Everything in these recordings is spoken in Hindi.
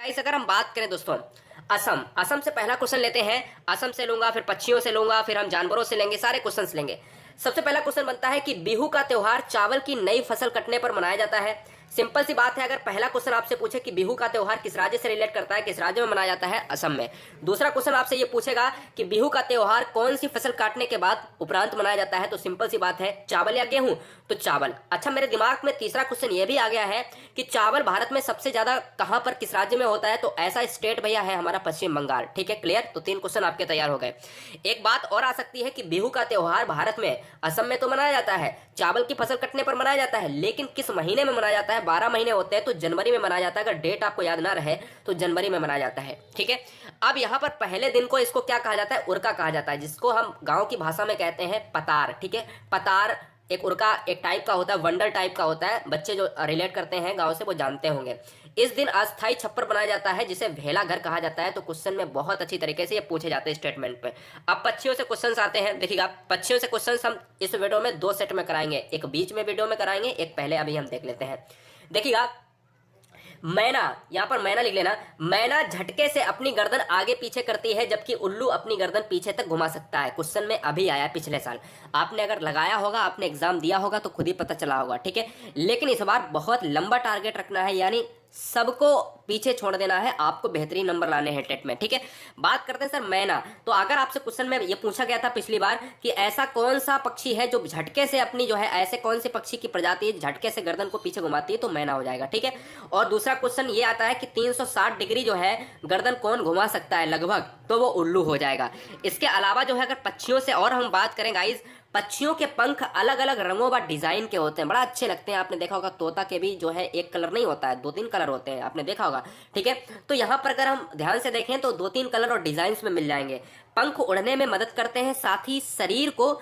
गाइस अगर हम बात करें दोस्तों असम असम से पहला क्वेश्चन लेते हैं। असम से लूंगा, फिर पक्षियों से लूंगा, फिर हम जानवरों से लेंगे, सारे क्वेश्चंस लेंगे। सबसे पहला क्वेश्चन बनता है कि बिहू का त्योहार चावल की नई फसल कटने पर मनाया जाता है। सिंपल सी बात है, अगर पहला क्वेश्चन आपसे पूछे कि बिहू का त्योहार किस राज्य से रिलेट करता है, किस राज्य में मनाया जाता है, असम में। दूसरा क्वेश्चन आपसे ये पूछेगा कि बिहू का त्योहार कौन सी फसल काटने के बाद उपरांत मनाया जाता है, तो सिंपल सी बात है, चावल या गेहूं, तो चावल। अच्छा, मेरे दिमाग में तीसरा क्वेश्चन ये भी आ गया है कि चावल भारत में सबसे ज्यादा कहां पर, किस राज्य में होता है, तो ऐसा स्टेट भैया है हमारा पश्चिम बंगाल। ठीक है, क्लियर। तो 3 क्वेश्चन आपके तैयार हो गए। एक बात और आ सकती है कि बिहू का त्योहार भारत में असम में तो मनाया जाता है, चावल की फसल कटने पर मनाया जाता है, लेकिन किस महीने में मनाया जाता है? 12 महीने होते हैं तो जनवरी में मनाया जाता है। अगर डेट आपको याद ना रहे तो जनवरी में मनाया जाता है। ठीक है, अब यहां पर पहले दिन को इसको क्या कहा जाता है? उरका कहा जाता है, जिसको हम गांव की भाषा में कहते हैं पतार। ठीक है, पतार एक उरका एक टाइप का होता है, वंडर टाइप का होता है। बच्चे जो रिलेट करते हैं गांव से वो जानते होंगे। इस दिन अस्थाई छप्पर बनाया जाता है जिसे भेला घर कहा जाता है। तो क्वेश्चन में बहुत अच्छी तरीके से ये पूछे जाते हैं स्टेटमेंट पे। अब पक्षियों से क्वेश्चंस आते हैं। देखिएगा, पक्षियों से क्वेश्चंस हम इस वीडियो में 2 सेट में कराएंगे, एक बीच में वीडियो में कराएंगे, एक पहले अभी हम देख लेते हैं। देखिएगा, मैना, यहां पर मैना लिख लेना। मैना झटके से अपनी गर्दन आगे पीछे करती है जबकि उल्लू अपनी गर्दन पीछे तक घुमा सकता है। क्वेश्चन में अभी आया पिछले साल, आपने अगर लगाया होगा, आपने एग्जाम दिया होगा तो खुद ही पता चला होगा। ठीक है, लेकिन इस बार बहुत लंबा टारगेट रखना है, यानी सबको पीछे छोड़ देना है, आपको बेहतरीन नंबर लाने हैं टेट में। ठीक है, बात करते हैं सर मैना। तो अगर आपसे क्वेश्चन में ये पूछा गया था पिछली बार कि ऐसा कौन सा पक्षी है जो झटके से अपनी जो है, ऐसे कौन से पक्षी की प्रजाति है झटके से गर्दन को पीछे घुमाती है, तो मैना हो जाएगा। ठीक है, और दूसरा क्वेश्चन ये आता है कि 360 डिग्री जो है गर्दन कौन घुमा सकता है लगभग, तो वो उल्लू हो जाएगा। इसके अलावा जो है अगर पक्षियों से और हम बात करें गाइज, पक्षियों के पंख अलग अलग रंगों व डिजाइन के होते हैं, बड़ा अच्छे लगते हैं। आपने देखा होगा तोता के भी जो है एक कलर नहीं होता है, 2-3 कलर होते हैं, आपने देखा होगा। ठीक है, तो यहाँ पर अगर हम ध्यान से देखें तो 2-3 कलर और डिजाइन में मिल जाएंगे। पंख उड़ने में मदद करते हैं, साथ ही शरीर को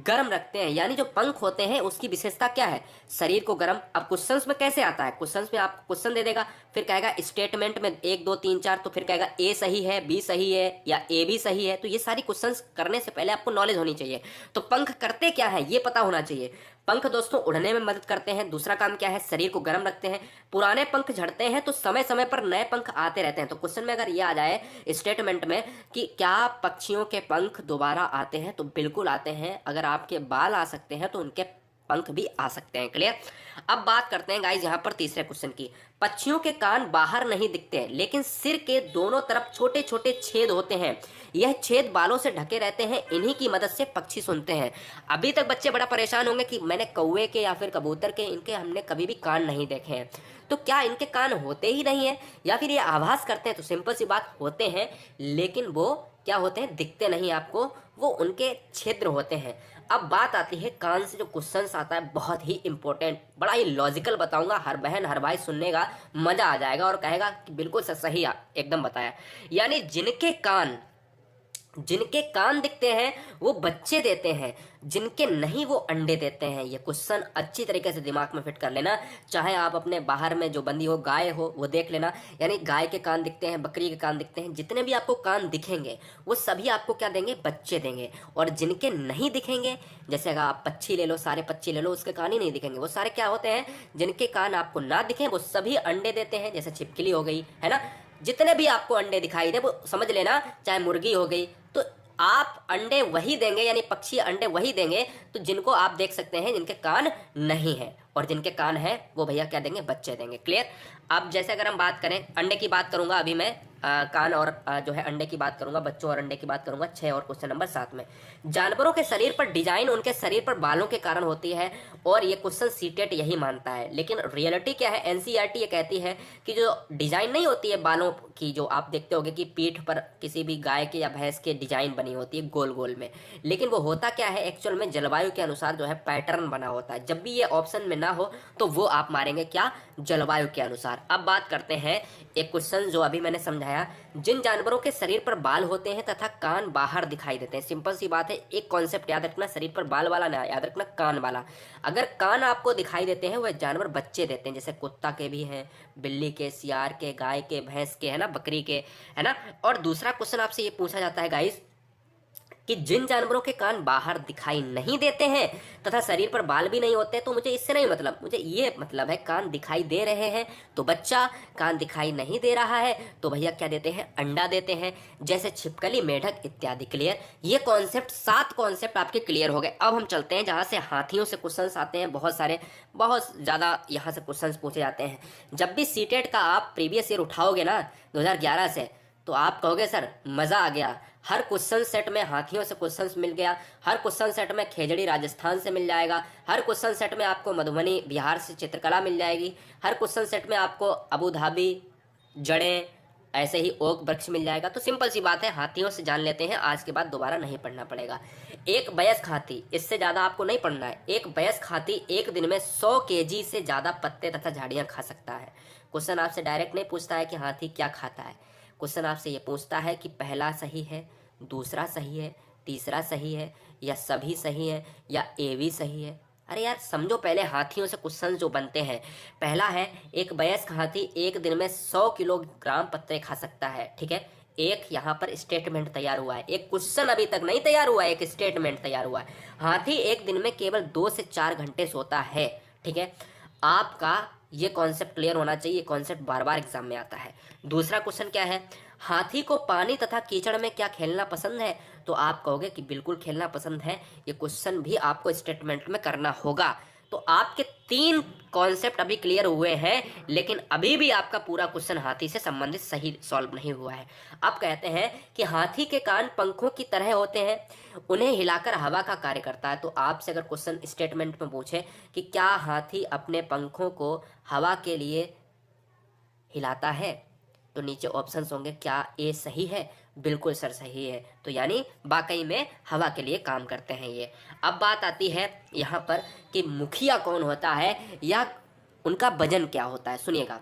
गर्म रखते हैं। यानी जो पंख होते हैं उसकी विशेषता क्या है? शरीर को गर्म। अब क्वेश्चंस में कैसे आता है? क्वेश्चंस में आपको क्वेश्चन दे देगा, फिर कहेगा स्टेटमेंट में 1 2 3 4, तो फिर कहेगा ए सही है, बी सही है या ए भी सही है। तो ये सारी क्वेश्चंस करने से पहले आपको नॉलेज होनी चाहिए। तो पंख करते क्या है ये पता होना चाहिए। पंख दोस्तों उड़ने में मदद करते हैं, दूसरा काम क्या है? शरीर को गर्म रखते हैं। पुराने पंख झड़ते हैं तो समय समय पर नए पंख आते रहते हैं। तो क्वेश्चन में अगर ये आ जाए स्टेटमेंट में कि क्या पक्षियों के पंख दोबारा आते हैं, तो बिल्कुल आते हैं। अगर आपके बाल आ सकते हैं तो उनके पंख भी आ सकते हैं। क्लियर। अब बात करते हैं गाइज यहां पर तीसरे क्वेश्चन की। पक्षियों के कान बाहर नहीं दिखते, लेकिन सिर के दोनों तरफ छोटे छोटे छेद होते हैं। यह छेद बालों से ढके रहते हैं, इन्हीं की मदद से पक्षी सुनते हैं। अभी तक बच्चे बड़ा परेशान होंगे कि मैंने कौवे के या फिर कबूतर के, इनके हमने कभी भी कान नहीं देखे हैं। तो क्या इनके कान होते ही नहीं है या फिर ये आभास करते हैं? तो सिंपल सी बात, होते हैं, लेकिन वो क्या होते हैं? दिखते नहीं आपको, वो उनके छिद्र होते हैं। अब बात आती है कान से जो क्वेश्चंस आता है, बहुत ही इंपॉर्टेंट, बड़ा ही लॉजिकल बताऊंगा। हर बहन हर भाई सुनने का मजा आ जाएगा और कहेगा कि बिल्कुल सही एकदम बताया। यानी जिनके कान दिखते हैं वो बच्चे देते हैं, जिनके नहीं वो अंडे देते हैं। ये क्वेश्चन अच्छी तरीके से दिमाग में फिट कर लेना। चाहे आप अपने बाहर में जो बंदी हो, गाय हो, वो देख लेना। यानी गाय के कान दिखते हैं, बकरी के कान दिखते हैं, जितने भी आपको कान दिखेंगे वो सभी आपको क्या देंगे? बच्चे देंगे। और जिनके नहीं दिखेंगे, जैसे अगर आप पक्षी ले लो, सारे पक्षी ले लो, उसके कान ही नहीं दिखेंगे, वो सारे क्या होते हैं? जिनके कान आपको ना दिखें वो सभी अंडे देते हैं। जैसे छिपकली हो गई, है ना, जितने भी आपको अंडे दिखाई दे वो समझ लेना, चाहे मुर्गी हो गई, तो आप अंडे वही देंगे, यानी पक्षी अंडे वही देंगे तो जिनको आप देख सकते हैं जिनके कान नहीं है, और जिनके कान है वो भैया क्या देंगे? बच्चे देंगे। क्लियर। अब जैसे अगर हम बात करें, अंडे की बात करूंगा अभी मैं, कान और जो है अंडे की बात करूंगा, बच्चों और अंडे की बात करूंगा 6 और क्वेश्चन नंबर 7 में। जानवरों के शरीर पर डिजाइन उनके शरीर पर बालों के कारण होती है, और ये क्वेश्चन सीटेट यही मानता है। लेकिन रियलिटी क्या है? एनसीईआरटी ये कहती है कि जो डिजाइन नहीं होती है बालों की, जो आप देखते होगे कि पीठ पर किसी भी गाय के या भैंस के डिजाइन बनी होती है गोल गोल में, लेकिन वो होता क्या है एक्चुअल में? जलवायु के अनुसार जो है पैटर्न बना होता है। जब भी ये ऑप्शन में ना हो तो वो आप मारेंगे क्या? जलवायु के अनुसार। अब बात करते हैं एक क्वेश्चन जो अभी मैंने समझाया, जिन जानवरों के शरीर पर बाल होते हैं तथा कान बाहर दिखाई देते हैं। सिंपल सी बात है, एक कॉन्सेप्ट याद रखना, शरीर पर बाल वाला ना याद रखना, कान वाला। अगर कान आपको दिखाई देते हैं वह जानवर बच्चे देते हैं, जैसे कुत्ता के भी हैं, बिल्ली के, सियार के, गाय के, भैंस के, है ना, बकरी के, है ना। और दूसरा क्वेश्चन आपसे ये पूछा जाता है गाइस कि जिन जानवरों के कान बाहर दिखाई नहीं देते हैं तथा शरीर पर बाल भी नहीं होते, तो मुझे इससे नहीं मतलब, मुझे ये मतलब है कान दिखाई दे रहे हैं तो बच्चा, कान दिखाई नहीं दे रहा है तो भैया क्या देते हैं, अंडा देते हैं, जैसे छिपकली, मेढक इत्यादि। क्लियर? ये कॉन्सेप्ट, 7 कॉन्सेप्ट आपके क्लियर हो गए। अब हम चलते हैं जहाँ से हाथियों से क्वेश्चंस आते हैं, बहुत सारे, बहुत ज़्यादा यहाँ से क्वेश्चंस पूछे जाते हैं। जब भी सीटेट का आप प्रीवियस ईयर उठाओगे ना 2011 से, तो आप कहोगे सर मज़ा आ गया, हर क्वेश्चन सेट में हाथियों से क्वेश्चंस मिल गया, हर क्वेश्चन सेट में खेजड़ी राजस्थान से मिल जाएगा, हर क्वेश्चन सेट में आपको मधुबनी बिहार से चित्रकला मिल जाएगी, हर क्वेश्चन सेट में आपको अबू धाबी, जड़ें, ऐसे ही ओक वृक्ष मिल जाएगा। तो सिंपल सी बात है, हाथियों से जान लेते हैं, आज के बाद दोबारा नहीं पढ़ना पड़ेगा। एक वयस्क हाथी, इससे ज़्यादा आपको नहीं पढ़ना है, एक वयस्क हाथी एक दिन में 100 केजी से ज़्यादा पत्ते तथा झाड़ियाँ खा सकता है। क्वेश्चन आपसे डायरेक्ट नहीं पूछता है कि हाथी क्या खाता है, क्वेश्चन आपसे ये पूछता है कि पहला सही है, दूसरा सही है, तीसरा सही है, या सभी सही है, या ए भी सही है। अरे यार समझो, पहले हाथियों से क्वेश्चन जो बनते हैं, पहला है एक वयस्क हाथी एक दिन में 100 किलोग्राम पत्ते खा सकता है। ठीक है, एक यहाँ पर स्टेटमेंट तैयार हुआ है, एक क्वेश्चन अभी तक नहीं तैयार हुआ है, एक स्टेटमेंट तैयार हुआ है। हाथी एक दिन में केवल 2 से 4 घंटे सोता है। ठीक है, आपका ये कॉन्सेप्ट क्लियर होना चाहिए, कॉन्सेप्ट बार बार एग्जाम में आता है। दूसरा क्वेश्चन क्या है, हाथी को पानी तथा कीचड़ में क्या खेलना पसंद है, तो आप कहोगे कि बिल्कुल खेलना पसंद है। ये क्वेश्चन भी आपको स्टेटमेंट में करना होगा। तो आपके 3 कॉन्सेप्ट अभी क्लियर हुए हैं, लेकिन अभी भी आपका पूरा क्वेश्चन हाथी से संबंधित सही सॉल्व नहीं हुआ है। आप कहते हैं कि हाथी के कान पंखों की तरह होते हैं, उन्हें हिलाकर हवा का कार्य करता है। तो आपसे अगर क्वेश्चन स्टेटमेंट में पूछे कि क्या हाथी अपने पंखों को हवा के लिए हिलाता है, तो नीचे ऑप्शंस होंगे, क्या ए सही है, बिल्कुल सर सही है। तो यानी वाकई में हवा के लिए काम करते हैं ये। अब बात आती है यहाँ पर कि मुखिया कौन होता है या उनका वजन क्या होता है। सुनिएगा,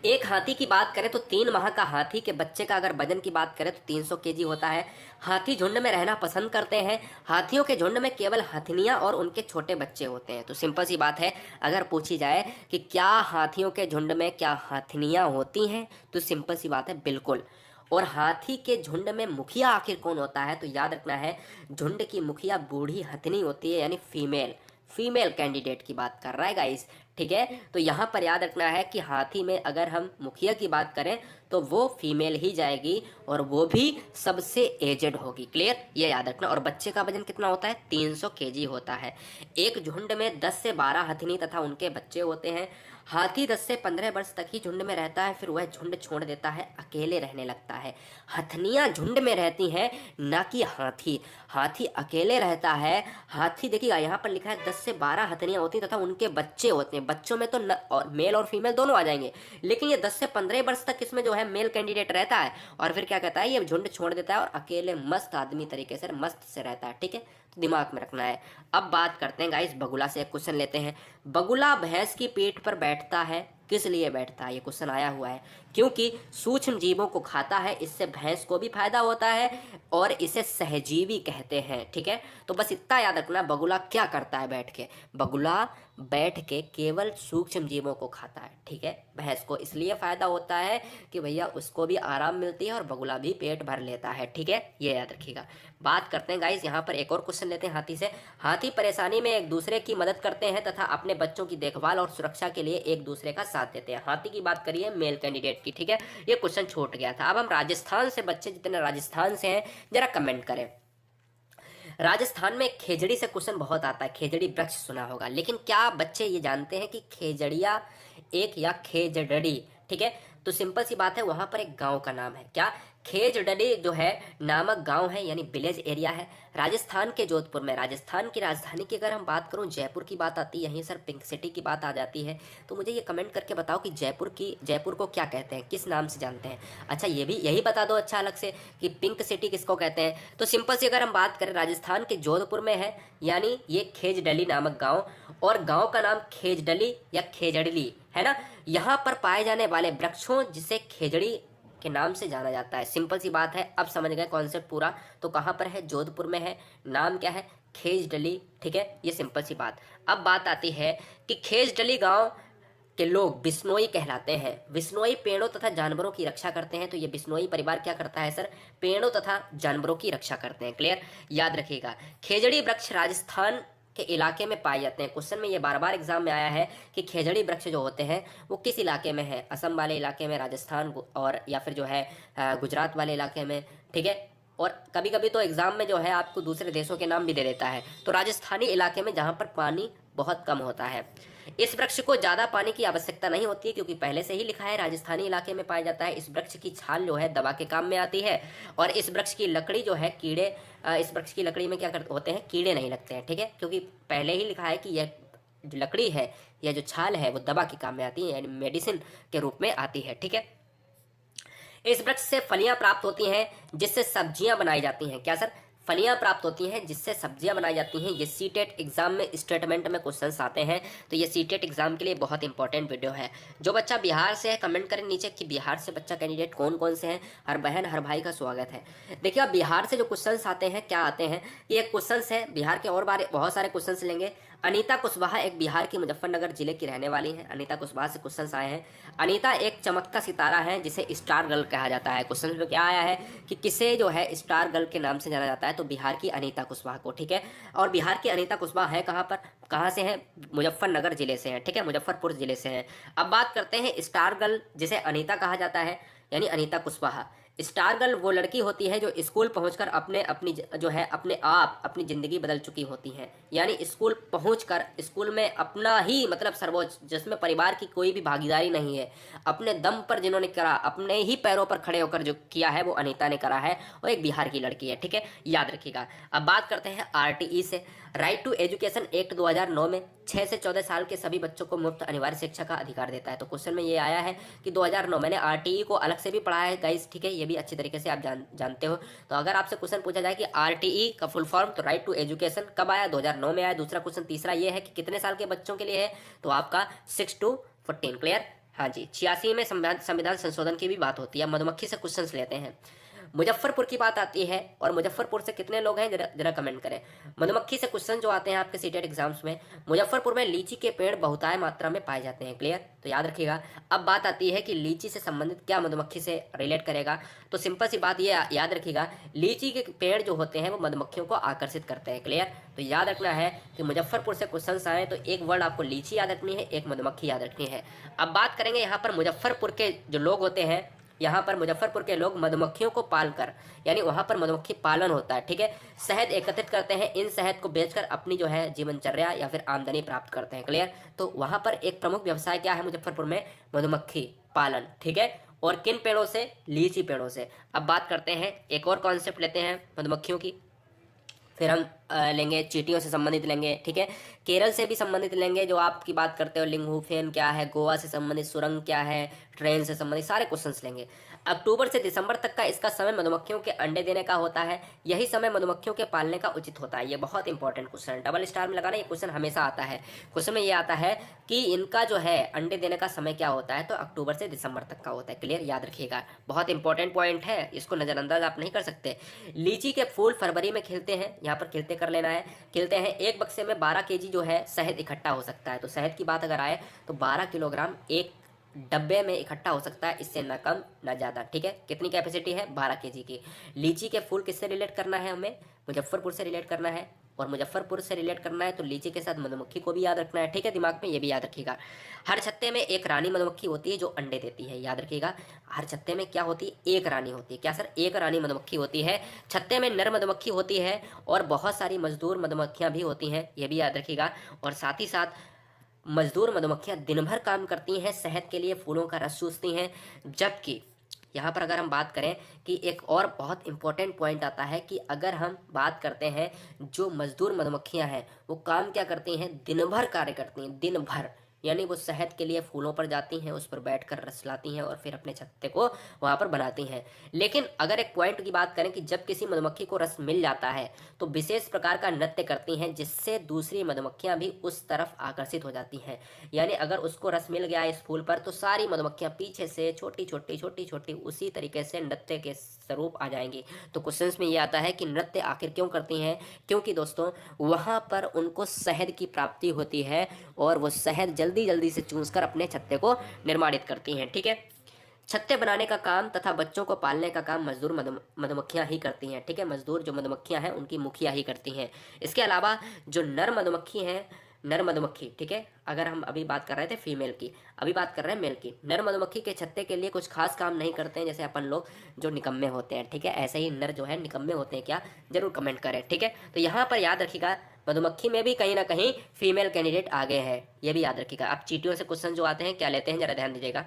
एक हाथी की बात करें तो 3 माह का हाथी के बच्चे का अगर वजन की बात करें तो 300 केजी होता है। हाथी झुंड में रहना पसंद करते हैं। हाथियों के झुंड में केवल हथनियां और उनके छोटे बच्चे होते हैं। तो सिंपल सी बात है, अगर पूछी जाए कि क्या हाथियों के झुंड में क्या हथनियां होती हैं, तो सिंपल सी बात है बिल्कुल। और हाथी के झुंड में मुखिया आखिर कौन होता है, तो याद रखना है झुंड की मुखिया बूढ़ी हथनी होती है, यानी फीमेल कैंडिडेट की बात कर रहा है गाइस। ठीक है, तो यहाँ पर याद रखना है कि हाथी में अगर हम मुखिया की बात करें तो वो फीमेल ही जाएगी और वो भी सबसे एजेड होगी। क्लियर, ये याद रखना। और बच्चे का वजन कितना होता है, 300 केजी होता है। एक झुंड में 10 से 12 हथनी तथा उनके बच्चे होते हैं। हाथी 10 से 15 वर्ष तक ही झुंड में रहता है, फिर वह झुंड छोड़ देता है, अकेले रहने लगता है। हथनियां झुंड में रहती हैं, ना कि हाथी। हाथी अकेले रहता है। हाथी देखिएगा यहाँ पर लिखा है 10 से 12 हथनियां होती हैं तथा उनके बच्चे होते हैं। बच्चों में तो और मेल और फीमेल दोनों आ जाएंगे, लेकिन ये 10 से 15 वर्ष तक इसमें जो है मेल कैंडिडेट रहता है, और फिर क्या कहता है, ये झुंड छोड़ देता है और अकेले मस्त आदमी तरीके से मस्त से रहता है। ठीक है, तो दिमाग में रखना है। अब बात करते हैं गाइस, बगुला से एक क्वेश्चन लेते हैं। बगुला भैंस की पीठ पर बैठता है, किस लिए बैठता है, ये क्वेश्चन आया हुआ है। क्योंकि सूक्ष्म जीवों को खाता है, इससे भैंस को भी फायदा होता है और इसे सहजीवी कहते हैं। ठीक है, तो बस इतना याद रखना, बगुला क्या करता है बैठ के, बगुला बैठ के केवल सूक्ष्म जीवों को खाता है। ठीक है, भैंस को इसलिए फायदा होता है कि भैया उसको भी आराम मिलती है और बगुला भी पेट भर लेता है। ठीक है, ये याद रखिएगा। बात करते हैं गाइस, यहाँ पर एक और क्वेश्चन लेते हैं हाथी से। हाथी परेशानी में एक दूसरे की मदद करते हैं तथा अपने बच्चों की देखभाल और सुरक्षा के लिए एक दूसरे का साथ देते हैं। हाथी की बात करिए मेल कैंडिडेट की। ठीक है, ये क्वेश्चन छूट गया था। अब हम राजस्थान से, बच्चे जितने राजस्थान से हैं जरा कमेंट करें। राजस्थान में खेजड़ी से क्वेश्चन बहुत आता है, खेजड़ी वृक्ष सुना होगा, लेकिन क्या बच्चे ये जानते हैं कि खेजड़िया एक या खेजड़ी। ठीक है, तो सिंपल सी बात है, वहां पर एक गांव का नाम है, क्या, खेजड़ली जो है नामक गांव है, यानी विलेज एरिया है राजस्थान के जोधपुर में। राजस्थान की राजधानी की अगर हम बात करूं, जयपुर की बात आती है, यहीं सर पिंक सिटी की बात आ जाती है। तो मुझे ये कमेंट करके बताओ कि जयपुर को क्या कहते हैं, किस नाम से जानते हैं। अच्छा, ये भी यही बता दो अच्छा अलग से कि पिंक सिटी किसको कहते हैं। तो सिंपल से अगर हम बात करें, राजस्थान के जोधपुर में है, यानी ये खेजडली नामक गाँव, और गाँव का नाम खेजडली या खेजड़ली है ना। यहाँ पर पाए जाने वाले वृक्षों जिसे खेजड़ी के नाम से जाना जाता है। सिंपल सी बात है, अब समझ गए कॉन्सेप्ट पूरा। तो कहाँ पर है, जोधपुर में है, नाम क्या है, खेजडली। ठीक है, ये सिंपल सी बात। अब बात आती है कि खेजडली गांव के लोग बिश्नोई कहलाते हैं। बिश्नोई पेड़ों तथा जानवरों की रक्षा करते हैं। तो ये बिश्नोई परिवार क्या करता है सर, पेड़ों तथा जानवरों की रक्षा करते हैं। क्लियर, याद रखिएगा। खेजड़ी वृक्ष राजस्थान के इलाके में पाए जाते हैं। क्वेश्चन में ये बार बार एग्जाम में आया है कि खेजड़ी वृक्ष जो होते हैं वो किस इलाके में है, असम वाले इलाके में, राजस्थान और या फिर जो है गुजरात वाले इलाके में, ठीक है। और कभी कभी तो एग्जाम में जो है आपको दूसरे देशों के नाम भी दे देता है। तो राजस्थानी इलाके में जहाँ पर पानी बहुत कम होता है। इस वृक्ष को ज्यादा पानी की आवश्यकता नहीं होती है, क्योंकि पहले से ही लिखा है राजस्थानी इलाके में पाया जाता है। इस वृक्ष की छाल जो है दवा के काम में आती है, और इस वृक्ष की लकड़ी जो है कीड़े, इस वृक्ष की लकड़ी में क्या करते होते हैं, कीड़े नहीं लगते हैं, ठीक है। क्योंकि पहले ही लिखा है कि यह जो लकड़ी है या जो छाल है वो दवा के काम में आती है, यानी मेडिसिन के रूप में आती है, ठीक है। इस वृक्ष से फलियां प्राप्त होती हैं जिससे सब्जियां बनाई जाती हैं। क्या सर, फलियां प्राप्त होती हैं जिससे सब्जियां बनाई जाती हैं। ये सीटेट एग्जाम में स्टेटमेंट में क्वेश्चंस आते हैं, तो ये सीटेट एग्जाम के लिए बहुत इंपॉर्टेंट वीडियो है। जो बच्चा बिहार से है कमेंट करें नीचे कि बिहार से बच्चा कैंडिडेट कौन कौन से हैं। हर बहन हर भाई का स्वागत है। देखिए अब बिहार से जो क्वेश्चंस आते हैं क्या आते हैं, ये क्वेश्चंस है बिहार के, और बारे बहुत सारे क्वेश्चंस लेंगे। अनीता कुशवाहा एक बिहार की मुजफ्फरनगर जिले की रहने वाली है। अनीता कुशवाहा से क्वेश्चंस आए हैं। अनीता एक चमकता सितारा है जिसे स्टार गर्ल कहा जाता है। क्वेश्चन में क्या आया है कि किसे जो है स्टार गर्ल के नाम से जाना जाता है, तो बिहार की अनीता कुशवाहा को, ठीक है। और बिहार की अनीता कुशवाहा है कहाँ पर, कहाँ से है, मुजफ्फरनगर जिले से है, ठीक है, मुजफ्फरपुर जिले से है। अब बात करते हैं स्टार गर्ल जिसे अनीता कहा जाता है, यानी अनीता कुशवाहा। स्टार गर्ल वो लड़की होती है जो स्कूल पहुंचकर अपने आप अपनी जिंदगी बदल चुकी होती है। यानी स्कूल पहुंचकर स्कूल में अपना ही मतलब सर्वोच्च, जिसमें परिवार की कोई भी भागीदारी नहीं है, अपने दम पर जिन्होंने करा, अपने ही पैरों पर खड़े होकर जो किया है वो अनीता ने करा है, और एक बिहार की लड़की है, ठीक है, याद रखिएगा। अब बात करते हैं आरटीई से। राइट टू एजुकेशन एक्ट 2009 में 6 से 14 साल के सभी बच्चों को मुफ्त अनिवार्य शिक्षा का अधिकार देता है। तो क्वेश्चन में ये आया है कि 2009, मैंने आरटीई को अलग से भी पढ़ा है गाइस, ठीक है, ये भी अच्छी तरीके से आप जानते हो। तो अगर आपसे क्वेश्चन पूछा जाए कि आरटीई का फुल फॉर्म, तो राइट टू एजुकेशन कब आया, 2009 में आया। दूसरा क्वेश्चन, तीसरा ये है कि कितने साल के बच्चों के लिए है, तो आपका 6 to 14। क्लियर, हाँ जी। 86 में संविधान संशोधन की भी बात होती है। मधुमक्खी से क्वेश्चन लेते हैं। मुजफ्फरपुर की बात आती है, और मुजफ्फरपुर से कितने लोग हैं जरा कमेंट करें। मधुमक्खी से क्वेश्चन जो आते हैं आपके सीटेट एग्जाम्स में, मुजफ्फरपुर में लीची के पेड़ बहुतायत मात्रा में पाए जाते हैं। क्लियर, तो याद रखिएगा। अब बात आती है कि लीची से संबंधित क्या मधुमक्खी से रिलेट करेगा, तो सिंपल सी बात ये याद रखिएगा, लीची के पेड़ जो होते हैं वो मधुमक्खियों को आकर्षित करते हैं। क्लियर, तो याद रखना है कि मुजफ्फरपुर से क्वेश्चन आए तो एक वर्ड आपको लीची याद रखनी है, एक मधुमक्खी याद रखनी है। अब बात करेंगे यहाँ पर मुजफ्फरपुर के जो लोग होते हैं, यहाँ पर मुजफ्फरपुर के लोग मधुमक्खियों को पालकर, यानी वहाँ पर मधुमक्खी पालन होता है, ठीक है, शहद एकत्रित करते हैं। इन शहद को बेचकर अपनी जो है जीवनचर्या या फिर आमदनी प्राप्त करते हैं। क्लियर, तो वहाँ पर एक प्रमुख व्यवसाय क्या है मुजफ्फरपुर में, मधुमक्खी पालन, ठीक है। और किन पेड़ों से, लीची पेड़ों से। अब बात करते हैं, एक और कॉन्सेप्ट लेते हैं मधुमक्खियों की, फिर हम लेंगे चींटियों से संबंधित लेंगे, ठीक है, केरल से भी संबंधित लेंगे जो आपकी बात करते हो, लिंगहुफेन क्या है, गोवा से संबंधित सुरंग क्या है, ट्रेन से संबंधित सारे क्वेश्चंस लेंगे। अक्टूबर से दिसंबर तक का इसका समय मधुमक्खियों के अंडे देने का होता है। यही समय मधुमक्खियों के पालने का उचित होता है। ये बहुत इंपॉर्टेंट क्वेश्चन है, डबल स्टार में लगाना, ये क्वेश्चन हमेशा आता है। क्वेश्चन में ये आता है कि इनका जो है अंडे देने का समय क्या होता है, तो अक्टूबर से दिसंबर तक का होता है। क्लियर, याद रखिएगा, बहुत इंपॉर्टेंट पॉइंट है, इसको नजरअंदाज आप नहीं कर सकते। लीची के फूल फरवरी में खिलते हैं, यहाँ पर खिलते कर लेना है, खिलते हैं। एक बक्से में 12 केजी जो है शहद इकट्ठा हो सकता है। तो शहद की बात अगर आए तो 12 किलोग्राम एक डब्बे में इकट्ठा हो सकता है, इससे ना कम ना ज़्यादा, ठीक है। कितनी कैपेसिटी है, 12 केजी की। लीची के फूल किससे रिलेट करना है, हमें मुजफ्फरपुर से रिलेट करना है, और मुजफ्फरपुर से रिलेट करना है तो लीची के साथ मधुमक्खी को भी याद रखना है, ठीक है, दिमाग में ये भी याद रखिएगा। हर छत्ते में एक रानी मधुमक्खी होती है जो अंडे देती है, याद रखिएगा। हर छत्ते में क्या होती है, एक रानी होती है। क्या सर, एक रानी मधुमक्खी होती है। छत्ते में नर मधुमक्खी होती है और बहुत सारी मजदूर मधुमक्खियां भी होती हैं, ये भी याद रखिएगा। और साथ ही साथ मजदूर मधुमक्खियां दिन भर काम करती हैं, शहद के लिए फूलों का रस चूसती हैं। जबकि यहाँ पर अगर हम बात करें कि एक और बहुत इंपॉर्टेंट पॉइंट आता है कि अगर हम बात करते हैं जो मजदूर मधुमक्खियां हैं वो काम क्या करती हैं, दिन भर कार्य करती हैं, दिन भर, यानी वो शहद के लिए फूलों पर जाती हैं, उस पर बैठकर रस लाती हैं और फिर अपने छत्ते को वहाँ पर बनाती हैं। लेकिन अगर एक पॉइंट की बात करें कि जब किसी मधुमक्खी को रस मिल जाता है तो विशेष प्रकार का नृत्य करती हैं जिससे दूसरी मधुमक्खियाँ भी उस तरफ आकर्षित हो जाती हैं। यानी अगर उसको रस मिल गया इस फूल पर तो सारी मधुमक्खियाँ पीछे से छोटी छोटी उसी तरीके से नृत्य के स्वरूप आ जाएंगी। तो क्वेश्चन में ये आता है कि नृत्य आखिर क्यों करती हैं, क्योंकि दोस्तों वहाँ पर उनको शहद की प्राप्ति होती है और वो शहद जल्दी जल्दी से चूसकर अपने छत्ते को निर्माणित करती हैं। ठीक है, छत्ते बनाने का काम तथा बच्चों को पालने का काम मजदूर मधुमक्खियां ही करती हैं। ठीक है, मजदूर जो मधुमक्खियां हैं उनकी मुखिया ही करती हैं। इसके अलावा जो नर मधुमक्खी हैं, नर मधुमक्खी, ठीक है, अगर हम अभी बात कर रहे थे फीमेल की, अभी बात कर रहे हैं मेल की। नर मधुमक्खी के छत्ते के लिए कुछ खास काम नहीं करते हैं, जैसे अपन लोग जो निकम्मे होते हैं। ठीक है, ऐसे ही नर जो है निकम्मे होते हैं क्या, जरूर कमेंट करें। ठीक है, तो यहाँ पर याद रखिएगा मधुमक्खी में भी कहीं ना कहीं फीमेल कैंडिडेट आगे है, ये भी याद रखिएगा। अब चींटियों से क्वेश्चन जो आते हैं क्या लेते हैं, जरा ध्यान दीजिएगा।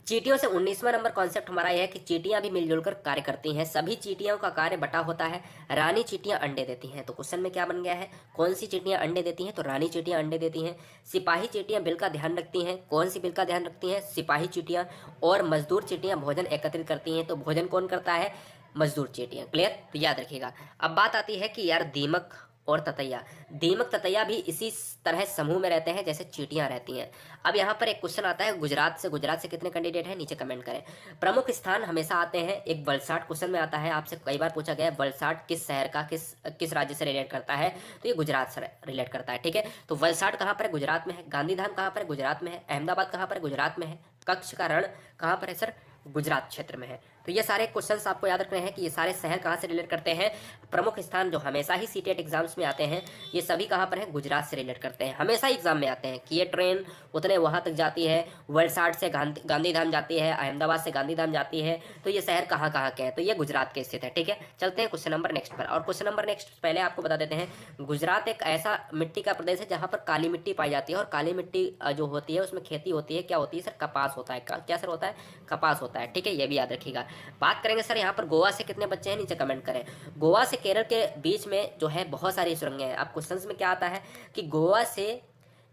चींटियों से 19वां नंबर कॉन्सेप्ट हमारा यह है कि चींटियां भी मिलजुल कर कार्य करती हैं। सभी चींटियों का कार्य बटा होता है। रानी चींटियां अंडे देती हैं। तो क्वेश्चन में क्या बन गया है, कौन सी चींटियां अंडे देती हैं, तो रानी चींटियां अंडे देती हैं। सिपाही चींटियां बिल का ध्यान रखती हैं। कौन सी बिल का ध्यान रखती हैं, सिपाही चींटियां। और मजदूर चींटियां भोजन एकत्रित करती हैं। तो भोजन कौन करता है, मजदूर चींटियां। क्लियर, तो याद रखिएगा। अब बात आती है कि यार दीमक और ततैया, दीमक ततैया भी इसी तरह समूह में रहते हैं जैसे चींटियां रहती हैं। अब यहाँ पर एक क्वेश्चन आता है गुजरात से। गुजरात से कितने कैंडिडेट हैं, नीचे कमेंट करें। प्रमुख स्थान हमेशा आते हैं। एक वलसाड क्वेश्चन में आता है, आपसे कई बार पूछा गया है वलसाड किस शहर का, किस राज्य से रिलेट करता है, तो ये गुजरात से रिलेट करता है। ठीक है, तो वलसाड कहाँ पर है, गुजरात में है। गांधीधाम कहाँ पर है, गुजरात में है। अहमदाबाद कहाँ पर है, गुजरात में है। कच्छ का रण कहाँ पर है सर, गुजरात क्षेत्र में है। तो ये सारे क्वेश्चंस आपको याद रखने हैं कि ये सारे शहर कहाँ से रिलेट करते हैं। प्रमुख स्थान जो हमेशा ही सीटेट एग्जाम्स में आते हैं, ये सभी कहाँ पर हैं, गुजरात से रिलेट करते हैं। हमेशा ही एग्जाम में आते हैं कि ये ट्रेन उतने वहाँ तक जाती है, वलसाड से गांधीधाम जाती है, अहमदाबाद से गांधीधाम जाती है, तो ये शहर कहाँ कहाँ के हैं, तो ये गुजरात के स्थित है। ठीक है, चलते हैं क्वेश्चन नंबर नेक्स्ट पर। और क्वेश्चन नंबर नेक्स्ट पहले आपको बता देते हैं, गुजरात एक ऐसा मिट्टी का प्रदेश है जहाँ पर काली मिट्टी पाई जाती है। और काली मिट्टी जो होती है उसमें खेती होती है, क्या होती है सर, कपास होता है। क्या सर होता है, कपास होता है। ठीक है, ये भी याद रखिएगा। बात करेंगे सर यहाँ पर गोवा से कितने बच्चे हैं, नीचे कमेंट करें। गोवा से केरल के बीच में जो है बहुत सारी सुरंगें हैं। अब क्वेश्चंस में क्या आता है कि गोवा से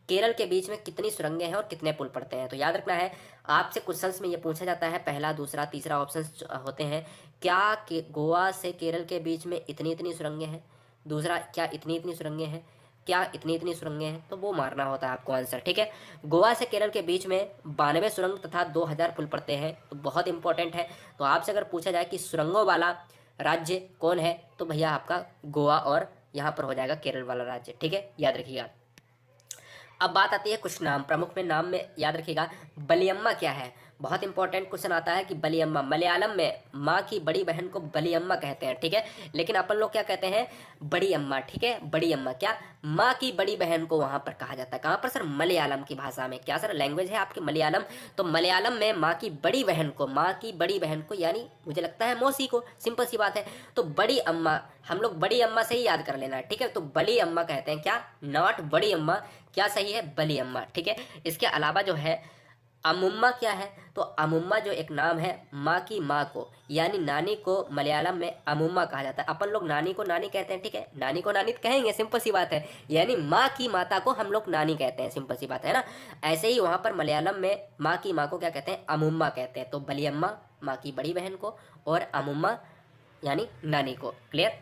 केरल के बीच में कितनी सुरंगें हैं और कितने पुल पड़ते हैं। तो याद रखना है, आपसे क्वेश्चंस में ये पूछा जाता है, पहला दूसरा तीसरा ऑप्शन होते हैं। क्या गोवा से केरल के बीच में इतनी इतनी सुरंगें हैं, दूसरा क्या इतनी इतनी सुरंगें हैं, क्या इतनी इतनी सुरंगें हैं, तो वो मारना होता है आपको आंसर। ठीक है, गोवा से केरल के बीच में 92 सुरंग तथा 2000 पुल पड़ते हैं। तो बहुत इंपॉर्टेंट है। तो आपसे अगर पूछा जाए कि सुरंगों वाला राज्य कौन है, तो भैया आपका गोवा और यहाँ पर हो जाएगा केरल वाला राज्य। ठीक है, याद रखिएगा। अब बात आती है कुछ नाम, प्रमुख में नाम में याद रखिएगा। बलियम्मा क्या है, बहुत इंपॉर्टेंट क्वेश्चन आता है कि बलियम्मा, मलयालम में माँ की बड़ी बहन को बलियम्मा कहते हैं। ठीक है, लेकिन अपन लोग क्या कहते हैं, बड़ी अम्मा। ठीक है, बड़ी अम्मा, क्या माँ की बड़ी बहन को वहां पर कहा जाता है। कहाँ पर सर, मलयालम की भाषा में। क्या सर लैंग्वेज है आपकी, मलयालम। तो मलयालम में माँ की बड़ी बहन को, माँ की बड़ी बहन को यानी मुझे लगता है मौसी को, सिंपल सी बात है। तो बड़ी अम्मा, हम लोग बड़ी अम्मा से ही याद कर लेना है। ठीक है, तो बली अम्मा कहते हैं, क्या, नॉट बड़ी अम्मा, क्या सही है, बली अम्मा। ठीक है, इसके अलावा जो है अमुम्मा क्या है, तो अमुम्मा जो एक नाम है माँ की माँ को यानी नानी को मलयालम में अमुम्मा कहा जाता है। अपन लोग नानी को नानी कहते हैं। ठीक है, नानी को नानी कहेंगे, सिंपल सी बात है, यानी माँ की माता को हम लोग नानी कहते हैं, सिंपल सी बात है ना। ऐसे ही वहाँ पर मलयालम में माँ की माँ को क्या कहते हैं, अमुम्मा कहते हैं। तो बलियम्मा माँ की बड़ी बहन को और अमुम्मा यानी नानी को। क्लियर।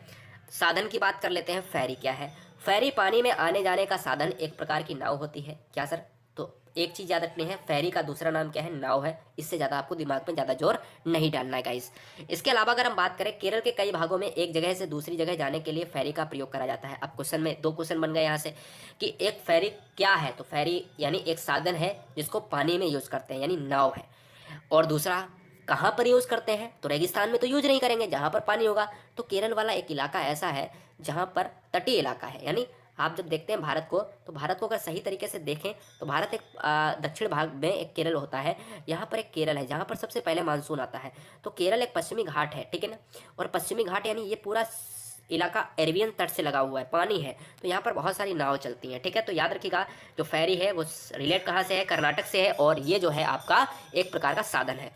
साधन की बात कर लेते हैं, फेरी क्या है। फेरी पानी में आने जाने का साधन, एक प्रकार की नाव होती है। क्या सर, तो एक चीज याद रखनी है, फेरी का दूसरा नाम क्या है, नाव है। इससे ज्यादा आपको दिमाग में ज्यादा जोर नहीं डालना है गाइस। इसके अलावा अगर हम बात करें, केरल के कई भागों में एक जगह से दूसरी जगह जाने के लिए फेरी का प्रयोग करा जाता है। अब क्वेश्चन में दो क्वेश्चन बन गए यहाँ से कि एक फेरी क्या है, तो फेरी यानी एक साधन है जिसको पानी में यूज करते हैं यानी नाव है, और दूसरा कहाँ पर यूज करते हैं, तो रेगिस्तान में तो यूज नहीं करेंगे, जहाँ पर पानी होगा। तो केरल वाला एक इलाका ऐसा है जहाँ पर तटीय इलाका है, यानी आप जब देखते हैं भारत को, तो भारत को अगर सही तरीके से देखें तो भारत एक दक्षिण भाग में एक केरल होता है, यहाँ पर एक केरल है जहाँ पर सबसे पहले मानसून आता है। तो केरल एक पश्चिमी घाट है, ठीक है ना, और पश्चिमी घाट यानी ये पूरा इलाका अरेबियन तट से लगा हुआ है, पानी है, तो यहाँ पर बहुत सारी नाव चलती हैं। ठीक है, तो याद रखिएगा जो फेरी है वो रिलेट कहाँ से है, कर्नाटक से है, और ये जो है आपका एक प्रकार का साधन है।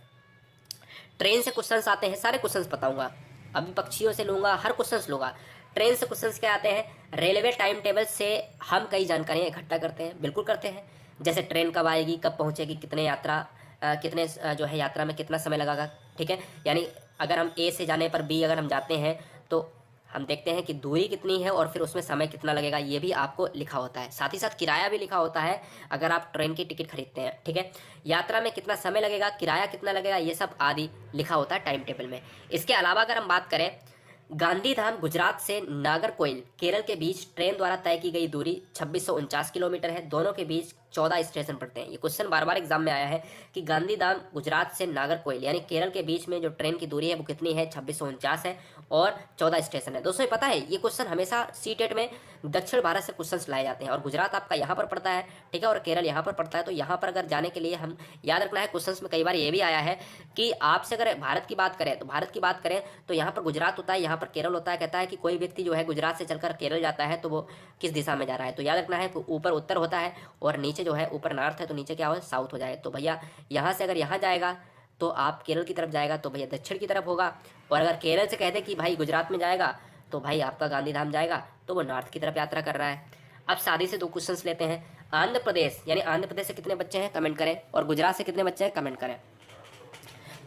ट्रेन से क्वेश्चंस आते हैं, सारे क्वेश्चंस बताऊंगा, अभी पक्षियों से लूंगा, हर क्वेश्चंस लूंगा। ट्रेन से क्वेश्चंस क्या आते हैं, रेलवे टाइम टेबल से हम कई जानकारियां इकट्ठा करते हैं, बिल्कुल करते हैं। जैसे ट्रेन कब आएगी, कब पहुंचेगी, कितने जो है यात्रा में कितना समय लगेगा। ठीक है, यानी अगर हम ए से जाने पर बी अगर हम जाते हैं तो हम देखते हैं कि दूरी कितनी है और फिर उसमें समय कितना लगेगा, ये भी आपको लिखा होता है। साथ ही साथ किराया भी लिखा होता है अगर आप ट्रेन की टिकट खरीदते हैं। ठीक है, यात्रा में कितना समय लगेगा, किराया कितना लगेगा, ये सब आदि लिखा होता है टाइम टेबल में। इसके अलावा अगर हम बात करें गांधीधाम गुजरात से नागरकोइल केरल के बीच ट्रेन द्वारा तय की गई दूरी 2649 किलोमीटर है। दोनों के बीच 14 स्टेशन पड़ते हैं। ये क्वेश्चन बार बार एग्जाम में आया है कि गांधीधाम गुजरात से नागरकोइल यानी केरल के बीच में जो ट्रेन की दूरी है वो कितनी है, 2649 है और 14 स्टेशन है। दोस्तों ये पता है, ये क्वेश्चन हमेशा सीटेट में दक्षिण भारत से क्वेश्चन लाए जाते हैं और गुजरात आपका यहाँ पर पड़ता है, ठीक है, और केरल यहाँ पर पड़ता है। तो यहाँ पर अगर जाने के लिए हम याद रखना है, क्वेश्चन में कई बार ये भी आया है कि आपसे अगर भारत की बात करें तो यहाँ पर गुजरात होता है, यहाँ पर केरल होता है। कहता है कि कोई व्यक्ति जो है गुजरात से चलकर केरल जाता है तो वो किस दिशा में जा रहा है, तो याद रखना है ऊपर उत्तर होता है और नीचे जो है ऊपर नॉर्थ है, तो नीचे क्या हो, साउथ हो जाए। तो भैया यहाँ से अगर यहाँ जाएगा तो आप केरल की तरफ जाएगा तो भैया दक्षिण की तरफ होगा, और अगर केरल से कहते कि भाई गुजरात में जाएगा तो भाई आपका गांधीधाम जाएगा तो वो नॉर्थ की तरफ यात्रा कर रहा है। अब शादी से 2 क्वेश्चंस लेते हैं। आंध्र प्रदेश यानी आंध्र प्रदेश से कितने बच्चे हैं कमेंट करें, और गुजरात से कितने बच्चे हैं कमेंट करें।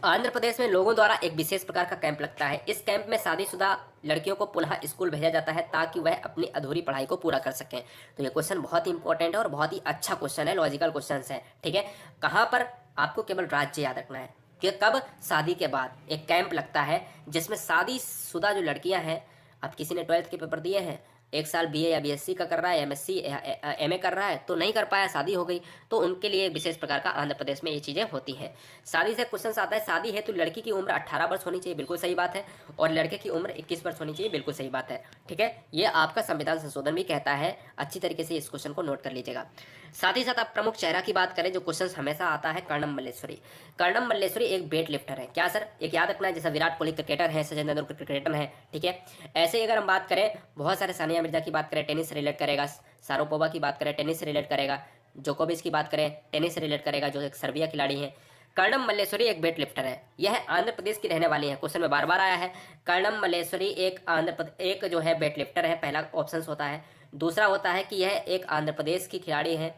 आंध्र प्रदेश में लोगों द्वारा एक विशेष प्रकार का कैंप लगता है। इस कैंप में शादीशुदा लड़कियों को पुनः स्कूल भेजा जाता है ताकि वह अपनी अधूरी पढ़ाई को पूरा कर सकें। तो ये क्वेश्चन बहुत ही इंपॉर्टेंट है और बहुत ही अच्छा क्वेश्चन है, लॉजिकल क्वेश्चन है, ठीक है। कहाँ पर, आपको केवल राज्य याद रखना है कि कब, शादी के बाद एक कैंप लगता है जिसमें शादीशुदा जो लड़कियां हैं, अब किसी ने 12th के पेपर दिए हैं, 1 साल बीए या बीएससी का कर रहा है, एमएससी एमए कर रहा है, तो नहीं कर पाया, शादी हो गई, तो उनके लिए विशेष प्रकार का आंध्र प्रदेश में ये चीज़ें होती हैं। शादी से क्वेश्चन आता है, शादी है तो लड़की की उम्र 18 वर्ष होनी चाहिए, बिल्कुल सही बात है, और लड़के की उम्र 21 वर्ष होनी चाहिए, बिल्कुल सही बात है, ठीक है। ये आपका संविधान संशोधन भी कहता है, अच्छी तरीके से इस क्वेश्चन को नोट कर लीजिएगा। साथ ही साथ आप प्रमुख चेहरा की बात करें जो क्वेश्चन हमेशा आता है, कर्णम मल्लेश्वरी। कर्णम मल्लेश्वरी एक वेट लिफ्टर है। क्या सर, एक याद रखना है, जैसा विराट कोहली क्रिकेटर है, सचिन तेंदुलकर क्रिकेटर है, ठीक है। ऐसे ही अगर हम बात करें, बहुत सारे, सानिया मिर्जा की बात करें टेनिस से रिलेट करेगा, शारापोवा की बात करें टेनिस से रिलेट करेगा, जोकोविच की बात करें टेनिस से रिलेट करेगा, जो एक सर्बिया खिलाड़ी है। कर्णम मल्लेश्वरी एक वेट लिफ्टर है, यह आंध्र प्रदेश की रहने वाली है। क्वेश्चन में बार बार आया है, कर्णम मल्लेश्वरी एक जो है वेट लिफ्टर है, पहला ऑप्शन होता है। दूसरा होता है कि यह एक आंध्र प्रदेश की खिलाड़ी है,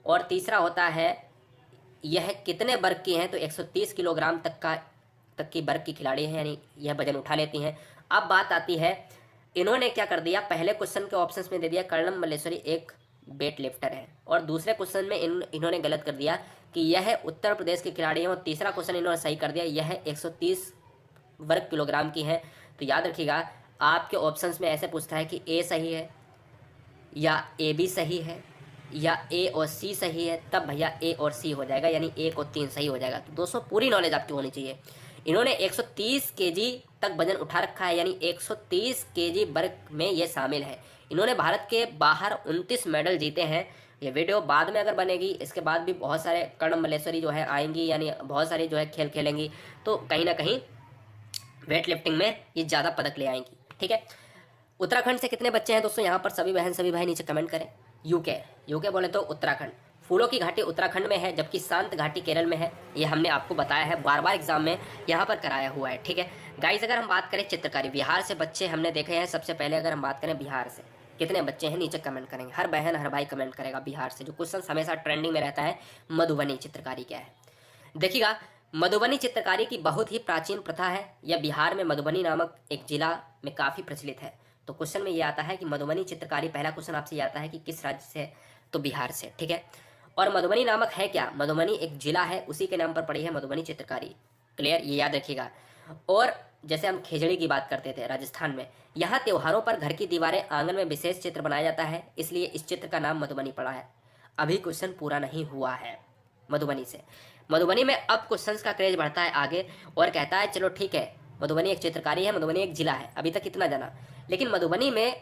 और तीसरा होता है यह कितने वर्ग की हैं, तो 130 किलोग्राम तक की वर्ग की खिलाड़ी है, यानी यह वजन उठा लेती हैं। अब बात आती है, इन्होंने क्या कर दिया, पहले क्वेश्चन के ऑप्शंस में दे दिया कर्णम मल्लेश्वरी एक वेट लिफ्टर है, और दूसरे क्वेश्चन में इन्होंने गलत कर दिया कि यह उत्तर प्रदेश की खिलाड़ी है, और तीसरा क्वेश्चन इन्होंने सही कर दिया, यह 130 वर्ग किलोग्राम की है। तो याद रखिएगा, आपके ऑप्शंस में ऐसे पूछता है कि ए सही है या ए बी सही है या ए और सी सही है, तब भैया ए और सी हो जाएगा, यानी 1 और 3 सही हो जाएगा। तो दोस्तों पूरी नॉलेज आपकी होनी चाहिए। इन्होंने 130 केजी तक वजन उठा रखा है, यानी 130 केजी वर्ग में ये शामिल है। इन्होंने भारत के बाहर 29 मेडल जीते हैं। ये वीडियो बाद में अगर बनेगी, इसके बाद भी बहुत सारे कर्णम मल्लेश्वरी जो है आएंगी, यानी बहुत सारी जो है खेल खेलेंगी, तो कहीं ना कहीं वेट लिफ्टिंग में ये ज़्यादा पदक ले आएंगी, ठीक है। उत्तराखंड से कितने बच्चे हैं दोस्तों, यहाँ पर सभी बहन सभी भाई नीचे कमेंट करें। यूके बोले तो उत्तराखंड। फूलों की घाटी उत्तराखंड में है, जबकि शांत घाटी केरल में है। ये हमने आपको बताया है, बार बार एग्जाम में यहाँ पर कराया हुआ है, ठीक है। गाइस अगर हम बात करें चित्रकारी, बिहार से बच्चे हमने देखे हैं। सबसे पहले अगर हम बात करें बिहार से कितने बच्चे हैं, नीचे कमेंट करेंगे, हर बहन हर भाई कमेंट करेगा बिहार से। जो क्वेश्चन हमेशा ट्रेंडिंग में रहता है, मधुबनी चित्रकारी क्या है। देखिएगा, मधुबनी चित्रकारी की बहुत ही प्राचीन प्रथा है। यह बिहार में मधुबनी नामक एक जिला में काफ़ी प्रचलित है। तो क्वेश्चन में ये आता है कि मधुबनी चित्रकारी, पहला क्वेश्चन आपसे ये आता है कि किस राज्य से है, तो बिहार से, ठीक है। और मधुबनी नामक है क्या, मधुबनी एक जिला है, उसी के नाम पर पड़ी है मधुबनी चित्रकारी। क्लियर, ये याद रखिएगा। और जैसे हम खेजड़ी की बात करते थे राजस्थान में, यहाँ त्योहारों पर घर की दीवारें, आंगन में विशेष चित्र बनाया जाता है, इसलिए इस चित्र का नाम मधुबनी पड़ा है। अभी क्वेश्चन पूरा नहीं हुआ है मधुबनी से। मधुबनी में अब क्वेश्चंस का क्रेज बढ़ता है आगे, और कहता है चलो ठीक है, मधुबनी एक चित्रकारी है, मधुबनी एक जिला है, अभी तक इतना जाना, लेकिन मधुबनी में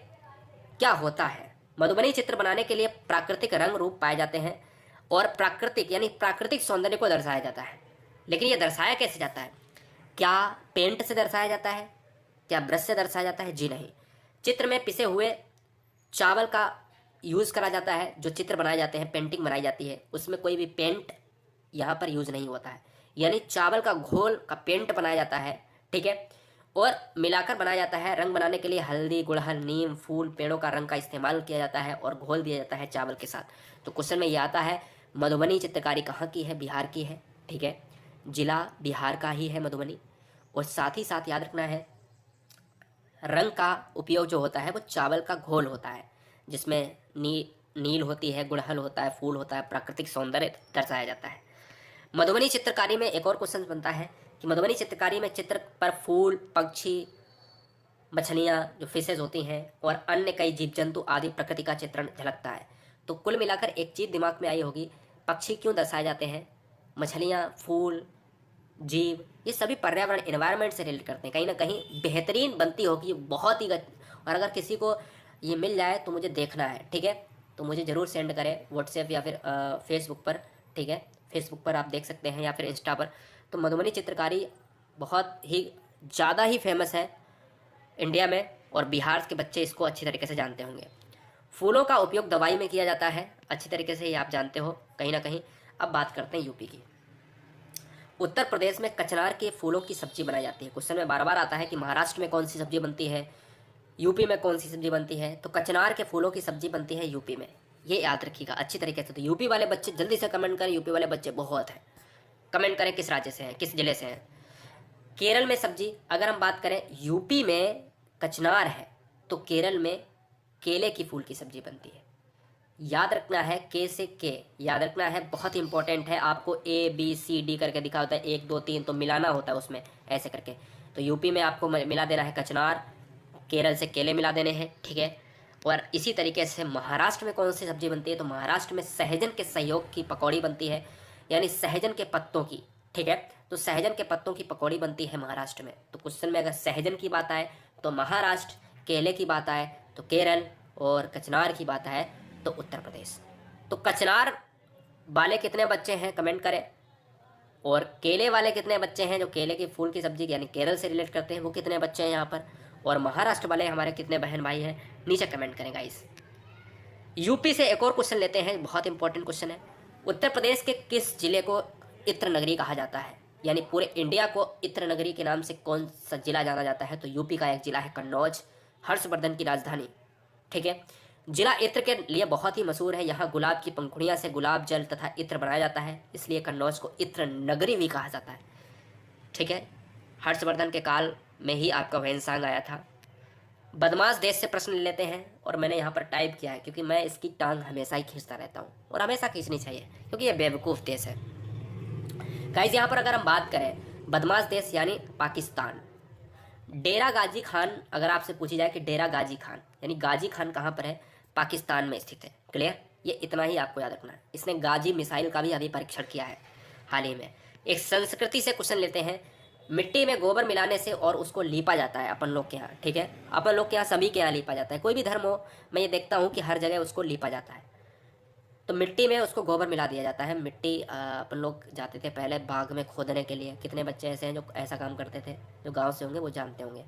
क्या होता है। मधुबनी चित्र बनाने के लिए प्राकृतिक रंग रूप पाए जाते हैं, और प्राकृतिक यानी प्राकृतिक सौंदर्य को दर्शाया जाता है। लेकिन यह दर्शाया कैसे जाता है, क्या पेंट से दर्शाया जाता है, क्या ब्रश से दर्शाया जाता है, जी नहीं। चित्र में पिसे हुए चावल का यूज़ करा जाता है। जो चित्र बनाए जाते हैं, पेंटिंग बनाई जाती है, उसमें कोई भी पेंट यहाँ पर यूज़ नहीं होता है, यानी चावल का घोल का पेंट बनाया जाता है, ठीक है। और मिलाकर बनाया जाता है। रंग बनाने के लिए हल्दी, गुड़हल, नीम, फूल, पेड़ों का रंग का इस्तेमाल किया जाता है और घोल दिया जाता है चावल के साथ। तो क्वेश्चन में ये आता है, मधुबनी चित्रकारी कहाँ की है, बिहार की है, ठीक है। जिला बिहार का ही है मधुबनी। और साथ ही साथ याद रखना है, रंग का उपयोग जो होता है वो चावल का घोल होता है, जिसमें नील होती है, गुड़हल होता है, फूल होता है, प्राकृतिक सौंदर्य दर्शाया जाता है। मधुबनी चित्रकारी में एक और क्वेश्चन बनता है कि मधुबनी चित्रकारी में चित्र पर फूल, पक्षी, मछलियाँ जो फिशेज होती हैं और अन्य कई जीव जंतु आदि प्रकृति का चित्रण झलकता है। तो कुल मिलाकर एक चीज़ दिमाग में आई होगी, पक्षी क्यों दर्शाए जाते हैं, मछलियाँ, फूल, जीव, ये सभी पर्यावरण एनवायरनमेंट से रिलेट करते हैं। कहीं ना कहीं बेहतरीन बनती होगी, बहुत ही और अगर किसी को ये मिल जाए तो मुझे देखना है, ठीक है। तो मुझे ज़रूर सेंड करें व्हाट्सएप या फिर फेसबुक पर, ठीक है। फेसबुक पर आप देख सकते हैं या फिर इंस्टा पर। तो मधुबनी चित्रकारी बहुत ही ज़्यादा ही फेमस है इंडिया में और बिहार के बच्चे इसको अच्छी तरीके से जानते होंगे। फूलों का उपयोग दवाई में किया जाता है, अच्छी तरीके से ये आप जानते हो कहीं ना कहीं। अब बात करते हैं यूपी की। उत्तर प्रदेश में कचनार के फूलों की सब्जी बनाई जाती है। क्वेश्चन में बार बार आता है कि महाराष्ट्र में कौन सी सब्जी बनती है, यूपी में कौन सी सब्जी बनती है। तो कचनार के फूलों की सब्जी बनती है यूपी में, ये याद रखिएगा अच्छी तरीके से। तो यूपी वाले बच्चे जल्दी से कमेंट करें, यूपी वाले बच्चे बहुत हैं, कमेंट करें किस राज्य से हैं, किस जिले से हैं। केरल में सब्जी, अगर हम बात करें यूपी में कचनार है तो केरल में केले की फूल की सब्जी बनती है। याद रखना है, के से के याद रखना है, बहुत ही इंपॉर्टेंट है। आपको ए बी सी डी करके दिखा होता है, 1 2 3, तो मिलाना होता है उसमें ऐसे करके। तो यूपी में आपको मिला देना है कचनार, केरल से केले मिला देने हैं, ठीक है। और इसी तरीके से महाराष्ट्र में कौन सी सब्जी बनती है, तो महाराष्ट्र में सहजन के सहयोग की पकौड़ी बनती है, यानी सहजन के पत्तों की, ठीक है। तो सहजन के पत्तों की पकौड़ी बनती है महाराष्ट्र में। तो क्वेश्चन में अगर सहजन की बात आए तो महाराष्ट्र, केले की बात आए तो केरल, और कचनार की बात आए तो उत्तर प्रदेश। तो कचनार वाले कितने बच्चे हैं कमेंट करें, और केले वाले कितने बच्चे हैं जो केले के फूल की सब्जी यानी केरल से रिलेट करते हैं, वो कितने बच्चे हैं यहाँ पर, और महाराष्ट्र वाले हमारे कितने बहन भाई हैं, नीचे कमेंट करें गाइस। यूपी से एक और क्वेश्चन लेते हैं, बहुत इंपॉर्टेंट क्वेश्चन है। उत्तर प्रदेश के किस जिले को इत्र नगरी कहा जाता है, यानी पूरे इंडिया को इत्र नगरी के नाम से कौन सा जिला जाना जाता है, तो यूपी का एक जिला है कन्नौज, हर्षवर्धन की राजधानी, ठीक है। जिला इत्र के लिए बहुत ही मशहूर है, यहाँ गुलाब की पंखुड़ियाँ से गुलाब जल तथा इत्र बनाया जाता है, इसलिए कन्नौज को इत्र नगरी भी कहा जाता है, ठीक है। हर्षवर्धन के काल में ही आपका वहनसांग आया था। बदमाश देश से प्रश्न लेते हैं, और मैंने यहाँ पर टाइप किया है क्योंकि मैं इसकी टांग हमेशा ही खींचता रहता हूँ, और हमेशा खींचनी चाहिए क्योंकि ये बेवकूफ़ देश है गाइस। यहाँ पर अगर हम बात करें बदमाश देश यानी पाकिस्तान। डेरा गाजी खान, अगर आपसे पूछी जाए कि डेरा गाजी खान यानी गाजी खान कहाँ पर है, पाकिस्तान में स्थित है, क्लियर। ये इतना ही आपको याद रखना है। इसने गाजी मिसाइल का भी अभी परीक्षण किया है हाल ही में। एक संस्कृति से क्वेश्चन लेते हैं। मिट्टी में गोबर मिलाने से और उसको लीपा जाता है अपन लोग के यहाँ, ठीक है। अपन लोग के यहाँ, सभी के यहाँ लीपा जाता है, कोई भी धर्म हो, मैं ये देखता हूँ कि हर जगह उसको लीपा जाता है। तो मिट्टी में उसको गोबर मिला दिया जाता है। मिट्टी अपन लोग जाते थे पहले बाग में खोदने के लिए, कितने बच्चे ऐसे हैं जो ऐसा काम करते थे, जो गाँव से होंगे वो जानते होंगे।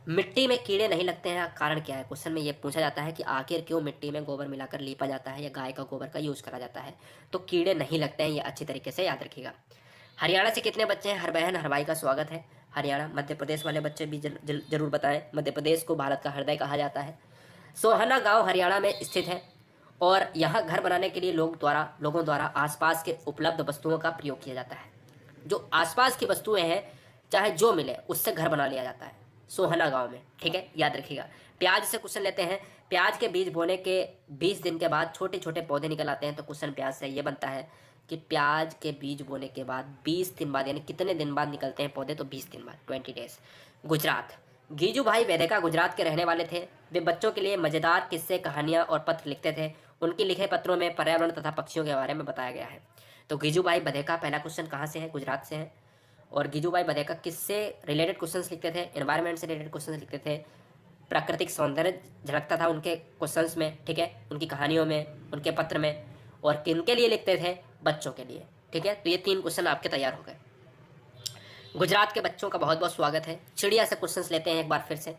मिट्टी में कीड़े नहीं लगते हैं, कारण क्या है, क्वेश्चन में ये पूछा जाता है कि आखिर क्यों मिट्टी में गोबर मिलाकर लीपा जाता है या गाय का गोबर का यूज़ करा जाता है। तो कीड़े नहीं लगते हैं, ये अच्छी तरीके से याद रखिएगा। हरियाणा से कितने बच्चे हैं, हर बहन हर भाई का स्वागत है। हरियाणा, मध्य प्रदेश वाले बच्चे भी जरूर बताएं। मध्य प्रदेश को भारत का हृदय कहा जाता है। सोहाना गांव हरियाणा में स्थित है, और यहाँ घर बनाने के लिए लोगों द्वारा आसपास के उपलब्ध वस्तुओं का प्रयोग किया जाता है। जो आसपास की वस्तुएं हैं, चाहे जो मिले उससे घर बना लिया जाता है सोहना गांव में, ठीक है, याद रखिएगा। प्याज से क्वेश्चन लेते हैं। प्याज के बीज बोने के 20 दिन के बाद छोटे छोटे पौधे निकल आते हैं। तो क्वेश्चन प्याज से ये बनता है कि प्याज के बीज बोने के बाद 20 दिन बाद, यानी कितने दिन बाद निकलते हैं पौधे, तो 20 दिन बाद, 20 डेज। गुजरात, गीजू भाई वेदेका गुजरात के रहने वाले थे। वे बच्चों के लिए मज़ेदार किस्से, कहानियाँ और पत्र लिखते थे। उनके लिखे पत्रों में पर्यावरण तथा पक्षियों के बारे में बताया गया है। तो गीजू भाई बधेका, पहला क्वेश्चन कहाँ से है, गुजरात से है। और गीजू भाई बधेका किससे रिलेटेड क्वेश्चंस लिखते थे, एनवायरनमेंट से रिलेटेड क्वेश्चंस लिखते थे। प्राकृतिक सौंदर्य झलकता था उनके क्वेश्चंस में, ठीक है, उनकी कहानियों में, उनके पत्र में। और किनके लिए लिखते थे, बच्चों के लिए, ठीक है। तो ये 3 क्वेश्चन आपके तैयार हो गए। गुजरात के बच्चों का बहुत बहुत स्वागत है। चिड़िया से क्वेश्चंस लेते हैं एक बार फिर से।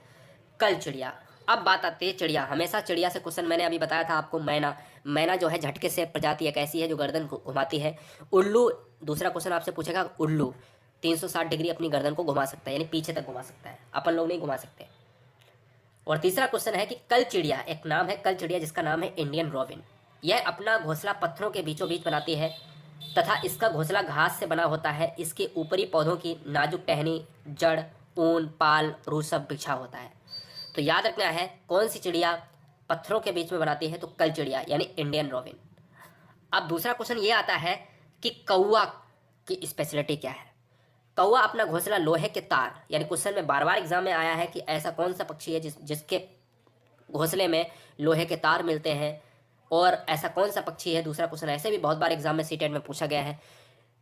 कल चिड़िया, अब बात आती है चिड़िया। हमेशा चिड़िया से क्वेश्चन, मैंने अभी बताया था आपको, मैना जो है झटके से प्रजाति एक ऐसी है जो गर्दन घुमाती है। उल्लू, दूसरा क्वेश्चन आपसे पूछेगा, उल्लू 360 डिग्री अपनी गर्दन को घुमा सकता है, यानी पीछे तक घुमा सकता है, अपन लोग नहीं घुमा सकते। और तीसरा क्वेश्चन है कि कल चिड़िया, एक नाम है कल चिड़िया जिसका नाम है इंडियन रॉबिन। यह अपना घोंसला पत्थरों के बीचों बीच बनाती है तथा इसका घोंसला घास से बना होता है। इसके ऊपरी पौधों की नाजुक टहनी, जड़, ऊन, पाल, रू सब बिछा होता है। तो याद रखना है कौन सी चिड़िया पत्थरों के बीच में बनाती है, तो कल चिड़िया यानी इंडियन रॉबिन। अब दूसरा क्वेश्चन ये आता है कि कौवा की स्पेशलिटी क्या है। कौवा अपना घोंसला लोहे के तार, यानी क्वेश्चन में बार बार एग्जाम में आया है कि ऐसा कौन सा पक्षी है जिसके घोंसले में लोहे के तार मिलते हैं, और ऐसा कौन सा पक्षी है, दूसरा क्वेश्चन ऐसे भी बहुत बार एग्जाम में सीटेट में पूछा गया है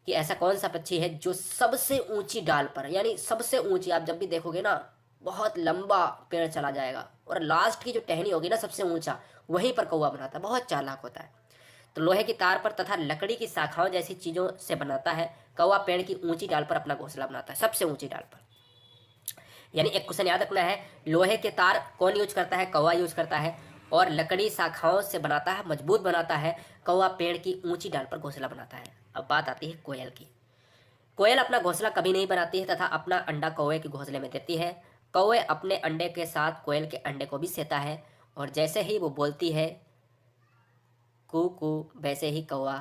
कि ऐसा कौन सा पक्षी है जो सबसे ऊंची डाल पर, यानी सबसे ऊंची, आप जब भी देखोगे ना बहुत लंबा पेड़ चला जाएगा और लास्ट की जो टहनी होगी ना सबसे ऊंचा, वहीं पर कौवा बनाता है, बहुत चालाक होता है। तो लोहे की तार पर तथा लकड़ी की शाखाओं जैसी चीजों से बनाता है कौवा, पेड़ की ऊंची डाल पर अपना घोंसला बनाता है, सबसे ऊंची डाल पर। यानी एक क्वेश्चन याद रखना है, लोहे के तार कौन यूज करता है, कौवा यूज करता है, और लकड़ी शाखाओं से बनाता है, मजबूत बनाता है, कौवा पेड़ की ऊंची डाल पर घोंसला बनाता है। अब बात आती है कोयल की। कोयल अपना घोंसला कभी नहीं बनाती है तथा अपना अंडा कौवे के घोंसले में देती है। कौवे अपने अंडे के साथ कोयल के अंडे को भी सेता है, और जैसे ही वो बोलती है कू कू, वैसे ही कौवा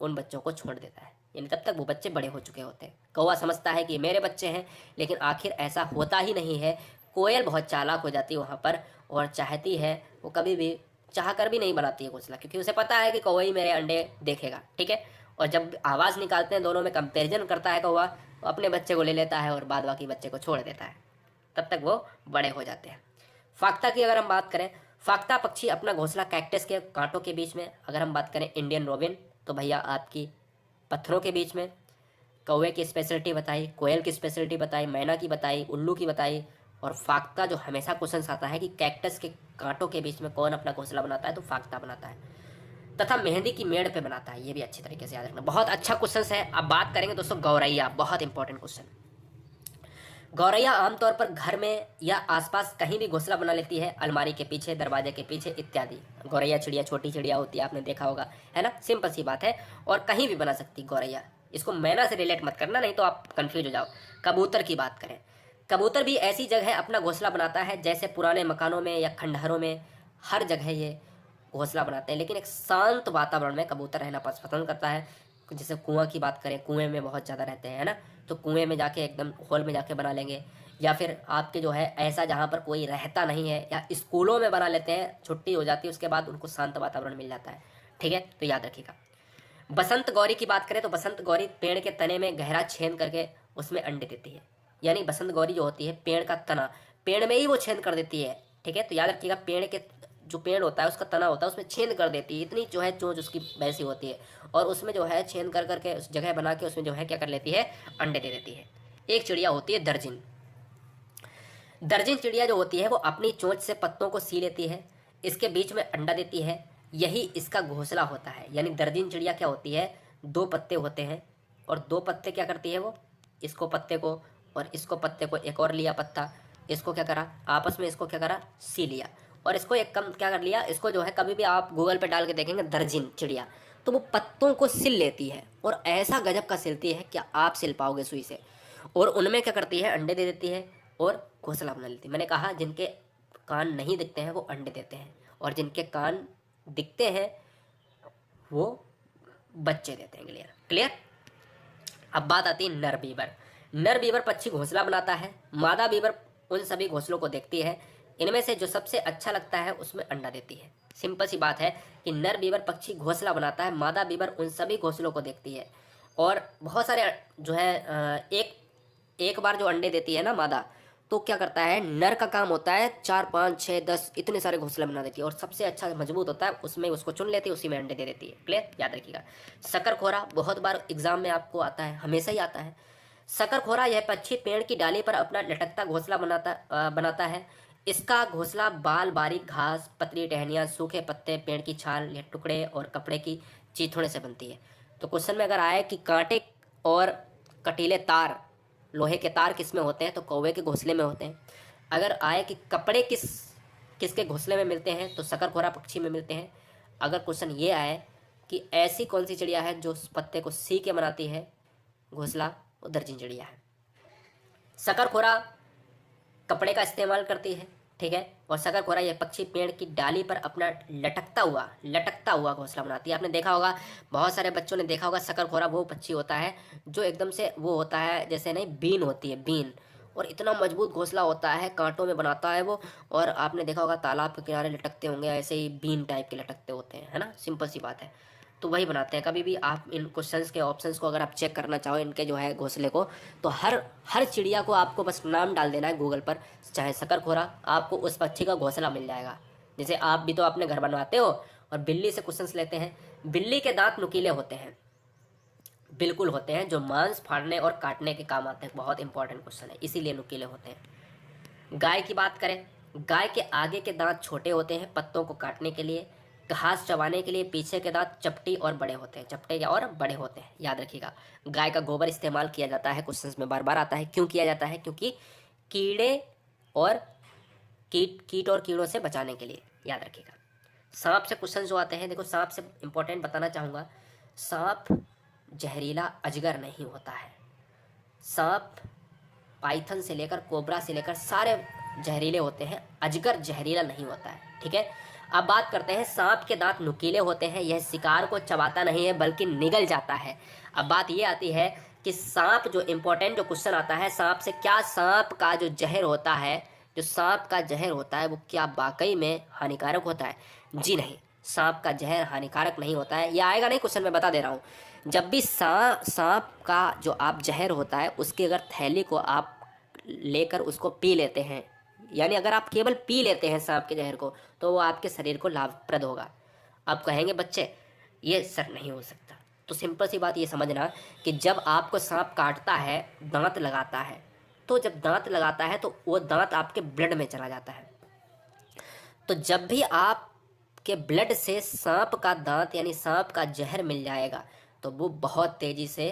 उन बच्चों को छोड़ देता है, यानी तब तक वो बच्चे बड़े हो चुके होते हैं। कौवा समझता है कि मेरे बच्चे हैं, लेकिन आखिर ऐसा होता ही नहीं है। कोयल बहुत चालाक हो जाती है वहाँ पर, और चाहती है, वो कभी भी चाह कर भी नहीं बनाती है घोंसला, क्योंकि उसे पता है कि कौवा ही मेरे अंडे देखेगा, ठीक है। और जब आवाज़ निकालते हैं, दोनों में कंपेरिजन करता है कौवा, तो अपने बच्चे को ले लेता है और बाद बाकी बच्चे को छोड़ देता है, तब तक वो बड़े हो जाते हैं। फाख्ता की अगर हम बात करें, फाख्ता पक्षी अपना घोंसला कैक्टस के कांटों के बीच में, अगर हम बात करें इंडियन रोबिन तो भैया आपकी पत्थरों के बीच में। कौवे की स्पेशलिटी बताई, कोयल की स्पेशलिटी बताई, मैना की बताई, उल्लू की बताई, और फाख्ता जो हमेशा क्वेश्चन आता है कि कैक्टस के कांटों के बीच में कौन अपना घोंसला बनाता है, तो फाख्ता बनाता है, तथा मेहंदी की मेड़ पे बनाता है। ये भी अच्छी तरीके से याद रखना, बहुत अच्छा क्वेश्चन है। अब बात करेंगे दोस्तों गौरैया, बहुत इंपॉर्टेंट क्वेश्चन। गौरैया आमतौर पर घर में या आसपास कहीं भी घोंसला बना लेती है, अलमारी के पीछे, दरवाजे के पीछे इत्यादि। गौरैया चिड़िया छोटी चिड़िया होती है, आपने देखा होगा, है ना, सिंपल सी बात है, और कहीं भी बना सकती गौरैया। इसको मैना से रिलेट मत करना, नहीं तो आप कंफ्यूज हो जाओ। कबूतर की बात करें, कबूतर भी ऐसी जगह अपना घोंसला बनाता है जैसे पुराने मकानों में या खंडहरों में, हर जगह ये घोंसला बनाते हैं, लेकिन एक शांत वातावरण में कबूतर रहना पसंद करता है। जैसे कुआं की बात करें, कुएं में बहुत ज़्यादा रहते हैं, है ना, तो कुएं में जाके एकदम होल में जाके बना लेंगे, या फिर आपके जो है ऐसा जहाँ पर कोई रहता नहीं है, या स्कूलों में बना लेते हैं, छुट्टी हो जाती है उसके बाद उनको शांत वातावरण मिल जाता है, ठीक है, तो याद रखिएगा। बसंत गौरी की बात करें तो बसंत गौरी पेड़ के तने में गहरा छेद करके उसमें अंडे देती है, यानी बसंत गौरी जो होती है पेड़ का तना, पेड़ में ही वो छेद कर देती है, ठीक है, तो याद रखिएगा, पेड़ के जो पेड़ होता है उसका तना होता है उसमें छेद कर देती है, इतनी जो है चोंच उसकी वैसी होती है, और उसमें जो है छेद कर करके उस जगह बना के उसमें जो है क्या कर लेती है, अंडे दे देती है। एक चिड़िया होती है दर्जिन। दर्जिन चिड़िया जो होती है वो अपनी चोंच से पत्तों को सी लेती है, इसके बीच में अंडा देती है, यही इसका घोंसला होता है। यानी दर्जिन चिड़िया क्या होती है, दो पत्ते होते हैं, और दो पत्ते क्या करती है वो, इसको पत्ते को और इसको पत्ते को, एक और लिया पत्ता, इसको क्या करा, आपस में इसको क्या करा, सी लिया, और इसको एक कम क्या कर लिया, इसको जो है कभी भी आप गूगल पे डाल के देखेंगे दर्जिन चिड़िया, तो वो पत्तों को सिल लेती है, और ऐसा गजब का सिलती है क्या आप सिल पाओगे सुई से, और उनमें क्या करती है, अंडे दे देती है और घोंसला बना लेती है। मैंने कहा जिनके कान नहीं दिखते हैं वो अंडे देते हैं, और जिनके कान दिखते हैं वो बच्चे देते हैं। Clear clear. अब बात आती है नर बीबर। नर बीबर पक्षी घोंसला बनाता है, मादा बीबर उन सभी घोंसलों को देखती है, इनमें से जो सबसे अच्छा लगता है उसमें अंडा देती है। सिंपल सी बात है कि नर बीबर पक्षी घोंसला बनाता है, मादा बीबर उन सभी घोंसलों को देखती है, और बहुत सारे जो है एक बार जो अंडे देती है ना मादा, तो क्या करता है, नर का काम होता है 4 5 6 10 इतने सारे घोंसले बना देती है, और सबसे अच्छा मजबूत होता है उसमें उसको चुन लेती है, उसी में अंडे दे देती है। क्लियर, याद रखिएगा। शकरखोरा बहुत बार एग्जाम में आपको आता है, हमेशा ही आता है। शकरखोरा यह पक्षी पेड़ की डाली पर अपना लटकता घोंसला बनाता है। इसका घोंसला बाल, बारीक घास, पतली टहनियाँ, सूखे पत्ते, पेड़ की छाल या टुकड़े और कपड़े की चीथड़े से बनती है। तो क्वेश्चन में अगर आए कि कांटे और कटीले तार, लोहे के तार किस में होते हैं, तो कौवे के घोंसले में होते हैं। अगर आए कि कपड़े किसके घोंसले में मिलते हैं, तो शकरखोरा पक्षी में मिलते हैं। अगर क्वेश्चन ये आए कि ऐसी कौन सी चिड़िया है जो पत्ते को सी के बनाती है घोंसला, वो दर्जन चिड़िया है। शकरखोरा कपड़े का इस्तेमाल करती है, ठीक है, और शकरखोरा यह पक्षी पेड़ की डाली पर अपना लटकता हुआ घोंसला बनाती है। आपने देखा होगा, बहुत सारे बच्चों ने देखा होगा, शकरखोरा वो पक्षी होता है जो एकदम से वो होता है जैसे नहीं बीन होती है, बीन, और इतना मजबूत घोंसला होता है, कांटों में बनाता है वो, और आपने देखा होगा तालाब के किनारे लटकते होंगे, ऐसे ही बीन टाइप के लटकते होते हैं, है ना, सिंपल सी बात है। तो वही बनाते हैं। कभी भी आप इन क्वेश्चंस के ऑप्शंस को अगर आप चेक करना चाहो इनके जो है घोंसले को, तो हर हर चिड़िया को आपको बस नाम डाल देना है गूगल पर, चाहे शकरखोरा, आपको उस पक्षी का घोंसला मिल जाएगा। जैसे आप भी तो अपने घर बनवाते हो और बिल्ली से क्वेश्चंस लेते हैं। बिल्ली के दांत नुकीले होते हैं, बिल्कुल होते हैं, जो मांस फाड़ने और काटने के काम आते हैं। बहुत इंपॉर्टेंट क्वेश्चन है, इसीलिए नुकीले होते हैं। गाय की बात करें, गाय के आगे के दांत छोटे होते हैं पत्तों को काटने के लिए, घास चबाने के लिए पीछे के दांत चपटी और बड़े होते हैं, चपटे और बड़े होते हैं, याद रखिएगा। गाय का गोबर इस्तेमाल किया जाता है, क्वेश्चंस में बार बार आता है। क्यों किया जाता है? क्योंकि कीड़े और कीट और कीड़ों से बचाने के लिए, याद रखिएगा। सांप से क्वेश्चन जो आते हैं, देखो सांप से इंपॉर्टेंट बताना चाहूँगा, सांप जहरीला अजगर नहीं होता है। सांप पाइथन से लेकर कोबरा से लेकर सारे जहरीले होते हैं, अजगर जहरीला नहीं होता है, ठीक है। अब बात करते हैं, सांप के दांत नुकीले होते हैं, यह शिकार को चबाता नहीं है बल्कि निगल जाता है। अब बात ये आती है कि सांप, जो इंपॉर्टेंट जो क्वेश्चन आता है, सांप से क्या सांप का जो जहर होता है, जो सांप का जहर होता है वो क्या वाकई में हानिकारक होता है? जी नहीं, सांप का जहर हानिकारक नहीं होता है। यह आएगा नहीं क्वेश्चन, में बता दे रहा हूँ। जब भी सांप का जो आप जहर होता है उसकी अगर थैली को आप लेकर उसको पी लेते हैं, यानी अगर आप केवल पी लेते हैं सांप के जहर को, तो वो आपके शरीर को लाभप्रद होगा। आप कहेंगे बच्चे ये सर नहीं हो सकता, तो सिंपल सी बात ये समझना कि जब आपको सांप काटता है, दांत लगाता है, तो जब दांत लगाता है तो वो दांत आपके ब्लड में चला जाता है। तो जब भी आपके ब्लड से सांप का दांत यानी सांप का जहर मिल जाएगा तो वो बहुत तेज़ी से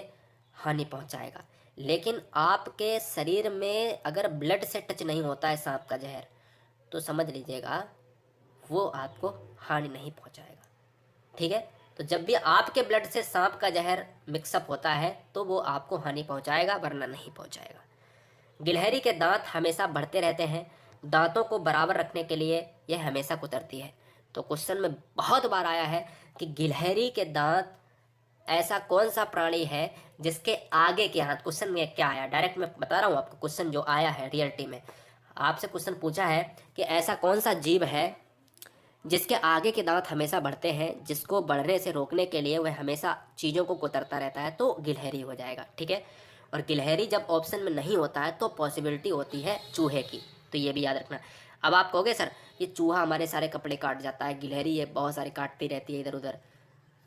हानि पहुंचाएगा। लेकिन आपके शरीर में अगर ब्लड से टच नहीं होता है सांप का जहर, तो समझ लीजिएगा वो आपको हानि नहीं पहुंचाएगा, ठीक है। तो जब भी आपके ब्लड से सांप का जहर मिक्सअप होता है तो वो आपको हानि पहुंचाएगा, वरना नहीं पहुंचाएगा। गिलहरी के दांत हमेशा बढ़ते रहते हैं, दांतों को बराबर रखने के लिए यह हमेशा कुतरती है। तो क्वेश्चन में बहुत बार आया है कि गिलहरी के दांत, ऐसा कौन सा प्राणी है जिसके आगे के हाथ, क्वेश्चन में क्या आया, डायरेक्ट मैं बता रहा हूँ आपको, क्वेश्चन जो आया है रियलिटी में आपसे क्वेश्चन पूछा है कि ऐसा कौन सा जीव है जिसके आगे के दांत हमेशा बढ़ते हैं, जिसको बढ़ने से रोकने के लिए वह हमेशा चीज़ों को कुतरता रहता है, तो गिलहरी हो जाएगा, ठीक है। और गिलहरी जब ऑप्शन में नहीं होता है तो पॉसिबिलिटी होती है चूहे की, तो ये भी याद रखना। अब आप कहोगे सर ये चूहा हमारे सारे कपड़े काट जाता है, गिलहरी ये बहुत सारी काटती रहती है इधर उधर,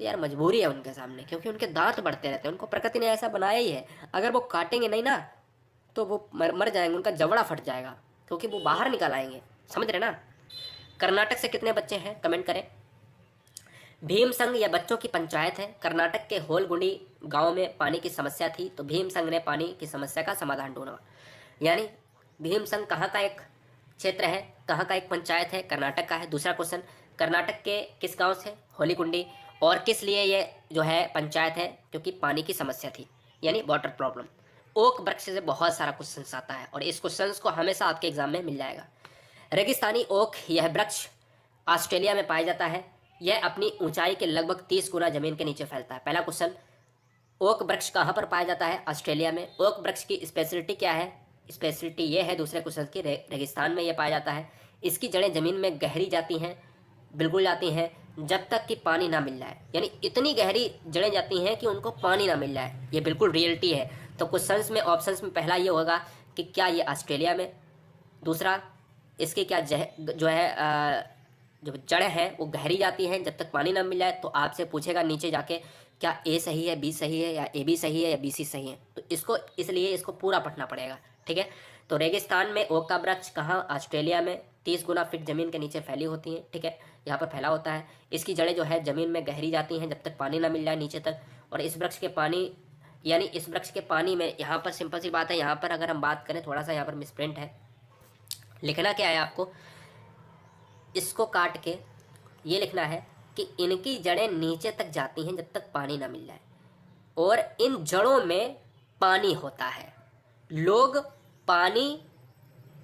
तो यार मजबूरी है उनके सामने, क्योंकि उनके दांत बढ़ते रहते हैं, उनको प्रकृति ने ऐसा बनाया ही है। अगर वो काटेंगे नहीं ना तो वो मर जाएंगे, उनका जबड़ा फट जाएगा, क्योंकि वो बाहर निकल आएंगे, समझ रहे ना। कर्नाटक से कितने बच्चे हैं कमेंट करें। भीम संघ यह बच्चों की पंचायत है। कर्नाटक के होलगुंडी गांव में पानी की समस्या थी, तो भीम संघ ने पानी की समस्या का समाधान ढूंढा। यानी भीम संघ कहाँ का एक क्षेत्र है, कहाँ का एक पंचायत है? कर्नाटक का है। दूसरा क्वेश्चन, कर्नाटक के किस गांव से? होलीकुंडी। और किस लिए ये जो है पंचायत है? क्योंकि पानी की समस्या थी, यानी वाटर प्रॉब्लम। ओक वृक्ष से बहुत सारा क्वेश्चन आता है और इस क्वेश्चन को हमेशा आपके एग्जाम में मिल जाएगा। रेगिस्तानी ओक, यह वृक्ष ऑस्ट्रेलिया में पाया जाता है। यह अपनी ऊंचाई के लगभग 30 गुना जमीन के नीचे फैलता है। पहला क्वेश्चन, ओक वृक्ष कहाँ पर पाया जाता है? ऑस्ट्रेलिया में। ओक वृक्ष की स्पेशलिटी क्या है? स्पेशलिटी ये है दूसरे क्वेश्चन की, रेगिस्तान में यह पाया जाता है। इसकी जड़ें जमीन में गहरी जाती हैं, बिल्कुल जाती हैं, जब तक कि पानी ना मिल जाए, यानी इतनी गहरी जड़ें जाती हैं कि उनको पानी ना मिल जाए। ये बिल्कुल रियलिटी है। तो क्वेश्चंस में ऑप्शंस में पहला ये होगा कि क्या ये ऑस्ट्रेलिया में, दूसरा इसकी क्या जो है जो जड़ें हैं वो गहरी जाती हैं जब तक पानी ना मिल जाए। तो आपसे पूछेगा नीचे जाके क्या ए सही है, बी सही है, या ए बी सही है, या बी सी सही है, तो इसको इसलिए इसको पूरा पढ़ना पड़ेगा, ठीक है। तो रेगिस्तान में ओक का वृक्ष कहाँ? ऑस्ट्रेलिया में। 30 गुना फीट जमीन के नीचे फैली होती हैं, ठीक है, यहाँ पर फैला होता है। इसकी जड़ें जो है जमीन में गहरी जाती हैं जब तक पानी ना मिल जाए नीचे तक। और इस वृक्ष के पानी, यानी इस वृक्ष के पानी में, यहाँ पर सिंपल सी बात है, यहाँ पर अगर हम बात करें, थोड़ा सा यहाँ पर मिसप्रिंट है, लिखना क्या है आपको, इसको काट के ये लिखना है कि इनकी जड़ें नीचे तक जाती हैं जब तक पानी ना मिल जाए, और इन जड़ों में पानी होता है। लोग पानी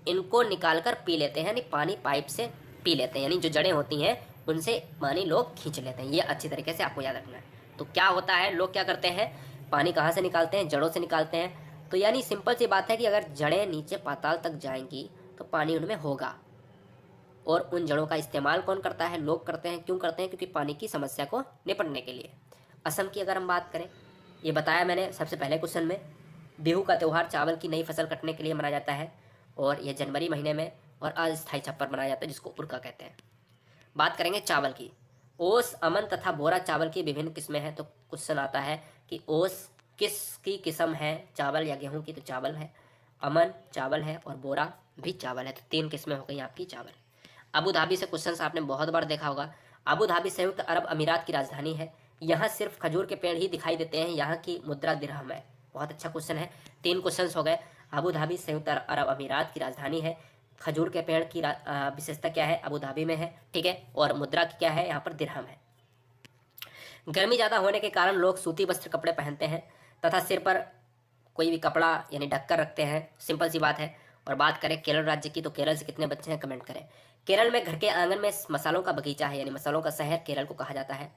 इनको निकालकर पी लेते हैं, यानी पानी पाइप से पी लेते हैं, यानी जो जड़ें होती हैं उनसे पानी लोग खींच लेते हैं। ये अच्छी तरीके से आपको याद रखना है। तो क्या होता है, लोग क्या करते हैं, पानी कहाँ से निकालते हैं? जड़ों से निकालते हैं। तो यानी सिंपल सी बात है कि अगर जड़ें नीचे पाताल तक जाएंगी तो पानी उनमें होगा। और उन जड़ों का इस्तेमाल कौन करता है? लोग करते हैं। क्यों करते हैं? क्योंकि पानी की समस्या को निपटने के लिए। असम की अगर हम बात करें, ये बताया मैंने सबसे पहले क्वेश्चन में, बिहू का त्यौहार चावल की नई फसल कटने के लिए मनाया जाता है और यह जनवरी महीने में और अस्थायी छप्पर मनाया जाता है जिसको उरका कहते हैं। बात करेंगे चावल की। ओस, अमन तथा बोरा चावल की विभिन्न किस्में हैं। तो क्वेश्चन आता है कि ओस किसकी किस्म है चावल या गेहूं की, तो चावल है, अमन चावल है और बोरा भी चावल है। तो 3 किस्में हो गई आपकी चावल। अबू धाबी से क्वेश्चन आपने बहुत बार देखा होगा। अबू धाबी संयुक्त अरब अमीरात की राजधानी है। यहाँ सिर्फ खजूर के पेड़ ही दिखाई देते हैं। यहाँ की मुद्रा दिरहम है। बहुत अच्छा क्वेश्चन है। 3 क्वेश्चन हो गए। अबू धाबी संयुक्त अरब अमीरात की राजधानी है, खजूर के पेड़ की विशेषता क्या है, अबू धाबी में है, ठीक है, और मुद्रा की क्या है, यहाँ पर दिरहम है। गर्मी ज़्यादा होने के कारण लोग सूती वस्त्र कपड़े पहनते हैं तथा सिर पर कोई भी कपड़ा यानी ढककर रखते हैं, सिंपल सी बात है। और बात करें केरल राज्य की, तो केरल से कितने बच्चे हैं कमेंट करें। केरल में घर के आंगन में मसालों का बगीचा है, यानी मसालों का शहर केरल को कहा जाता है।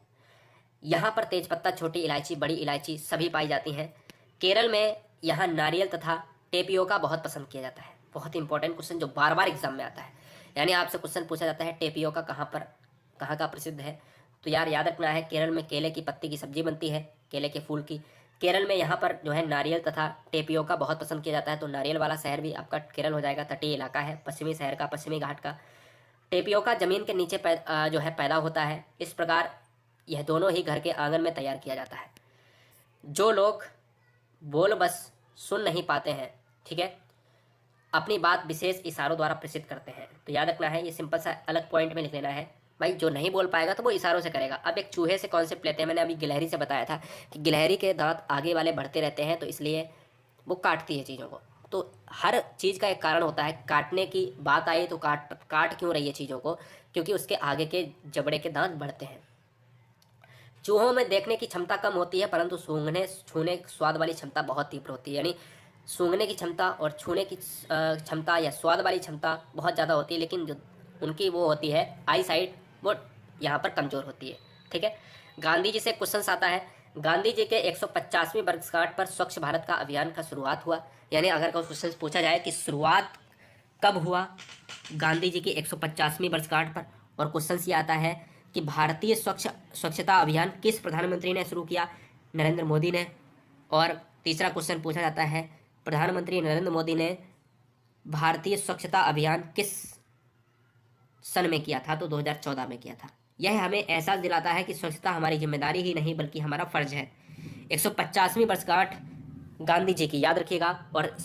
यहाँ पर तेजपत्ता, छोटी इलायची, बड़ी इलायची सभी पाई जाती हैं। केरल में यहाँ नारियल तथा टेपियोका बहुत पसंद किया जाता है। बहुत इंपॉर्टेंट क्वेश्चन जो बार बार एग्जाम में आता है, यानी आपसे क्वेश्चन पूछा जाता है टेपियोका कहाँ का प्रसिद्ध है, तो यार याद रखना है केरल में केले की पत्ती की सब्जी बनती है, केले के फूल की। केरल में यहाँ पर जो है नारियल तथा टेपियोका बहुत पसंद किया जाता है, तो नारियल वाला शहर भी आपका केरल हो जाएगा। तटीय इलाका है, पश्चिमी शहर का, पश्चिमी घाट का। टेपियोका जमीन के नीचे जो है पैदा होता है। इस प्रकार यह दोनों ही घर के आंगन में तैयार किया जाता है। जो लोग बोल बस सुन नहीं पाते हैं, ठीक है, अपनी बात विशेष इशारों द्वारा प्रेषित करते हैं। तो याद रखना है, ये सिंपल सा अलग पॉइंट में लिख लेना है भाई। जो नहीं बोल पाएगा तो वो इशारों से करेगा। अब एक चूहे से कॉन्सेप्ट लेते हैं। मैंने अभी गिलहरी से बताया था कि गिलहरी के दांत आगे वाले बढ़ते रहते हैं, तो इसलिए वो काटती है चीज़ों को। तो हर चीज़ का एक कारण होता है। काटने की बात आई तो काट क्यों रही है चीज़ों को, क्योंकि उसके आगे के जबड़े के दांत बढ़ते हैं। चूहों में देखने की क्षमता कम होती है, परंतु सूंघने, छूने, स्वाद वाली क्षमता बहुत तीव्र होती है। यानी सूंघने की क्षमता और छूने की क्षमता या स्वाद वाली क्षमता बहुत ज़्यादा होती है, लेकिन जो उनकी वो होती है आई साइड, वो यहाँ पर कमज़ोर होती है, ठीक है। गांधी जी से क्वेश्चन आता है। गांधी जी के 150वीं वर्षगांठ पर स्वच्छ भारत का अभियान का शुरुआत हुआ। यानी अगर कोई क्वेश्चन पूछा जाए कि शुरुआत कब हुआ गांधी जी की 150वीं वर्षगांठ पर, और क्वेश्चन ये आता है कि भारतीय स्वच्छता अभियान किस प्रधानमंत्री ने शुरू किया, नरेंद्र मोदी ने। और तीसरा क्वेश्चन पूछा जाता है, प्रधानमंत्री नरेंद्र मोदी ने भारतीय स्वच्छता अभियान किस सन में किया था, तो 2014 में किया था। यह हमें एहसास दिलाता है कि स्वच्छता हमारी जिम्मेदारी ही नहीं बल्कि हमारा फर्ज है। 150वीं वर्षगांठ गांधी जी की याद रखिएगा, और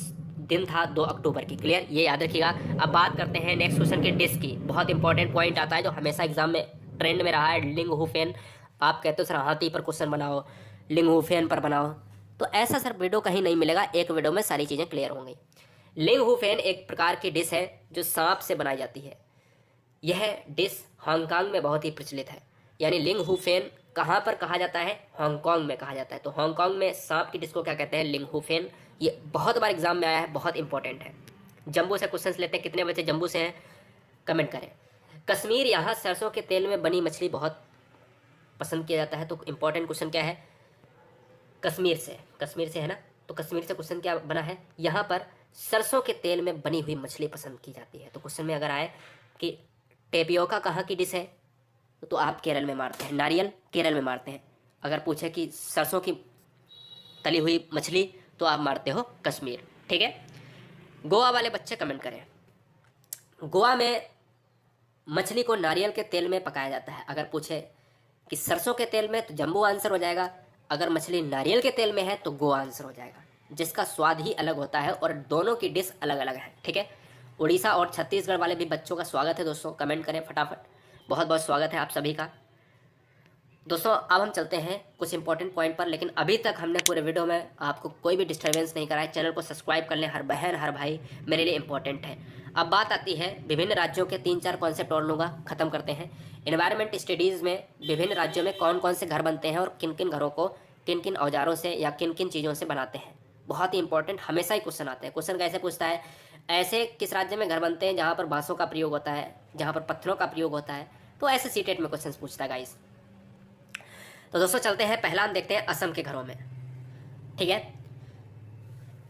दिन था 2 अक्टूबर की। क्लियर, ये याद रखिएगा। अब बात करते हैं नेक्स्ट क्वेश्चन के डिस की। बहुत इंपॉर्टेंट पॉइंट आता है जो हमेशा एग्जाम में ट्रेंड में रहा है, लिंग हुफेन। आप कहते हो सर हाथी पर क्वेश्चन बनाओ, लिंग हुफेन पर बनाओ, तो ऐसा सर वीडियो कहीं नहीं मिलेगा, एक वीडियो में सारी चीज़ें क्लियर होंगी। लिंग हुफेन एक प्रकार की डिश है जो सांप से बनाई जाती है। यह डिश हांगकांग में बहुत ही प्रचलित है। यानी लिंग हुफेन कहाँ पर कहा जाता है, हांगकांग में कहा जाता है। तो हांगकांग में सांप की डिश को क्या कहते हैं, लिंग हुफेन। ये बहुत बार एग्जाम में आया है, बहुत इंपॉर्टेंट है। जम्बू से क्वेश्चन लेते हैं। कितने बच्चे जम्बू से हैं कमेंट करें। कश्मीर, यहाँ सरसों के तेल में बनी मछली बहुत पसंद किया जाता है। तो इंपॉर्टेंट क्वेश्चन क्या है, कश्मीर से है ना। तो कश्मीर से क्वेश्चन क्या बना है, यहाँ पर सरसों के तेल में बनी हुई मछली पसंद की जाती है। तो क्वेश्चन में अगर आए कि टेपियोका कहाँ की डिश है, तो आप केरल में मारते हैं, नारियल केरल में मारते हैं। अगर पूछे कि सरसों की तली हुई मछली, तो आप मारते हो कश्मीर, ठीक है। गोवा वाले बच्चे कमेंट करें। गोवा में मछली को नारियल के तेल में पकाया जाता है। अगर पूछे कि सरसों के तेल में, तो जम्बू आंसर हो जाएगा। अगर मछली नारियल के तेल में है तो गोवा आंसर हो जाएगा, जिसका स्वाद ही अलग होता है और दोनों की डिश अलग अलग है, ठीक है। उड़ीसा और छत्तीसगढ़ वाले भी बच्चों का स्वागत है दोस्तों, कमेंट करें फटाफट। बहुत बहुत स्वागत है आप सभी का दोस्तों। अब हम चलते हैं कुछ इंपॉर्टेंट पॉइंट पर, लेकिन अभी तक हमने पूरे वीडियो में आपको कोई भी डिस्टर्बेंस नहीं कराया। चैनल को सब्सक्राइब कर लें, हर बहन हर भाई मेरे लिए इंपॉर्टेंट है। अब बात आती है विभिन्न राज्यों के 3-4 कॉन्सेप्ट और लूँगा, खत्म करते हैं। एनवायरनमेंट स्टडीज़ में विभिन्न राज्यों में कौन कौन से घर बनते हैं और किन किन घरों को किन किन औजारों से या किन किन चीज़ों से बनाते हैं, बहुत ही इंपॉर्टेंट, हमेशा ही क्वेश्चन आते हैं। क्वेश्चन कैसे पूछता है, ऐसे किस राज्य में घर बनते हैं जहाँ पर बांसों का प्रयोग होता है, जहाँ पर पत्थरों का प्रयोग होता है। तो ऐसे सीटेट में क्वेश्चन पूछता है गाइस। तो दोस्तों चलते हैं, पहला हम देखते हैं असम के घरों में, ठीक है।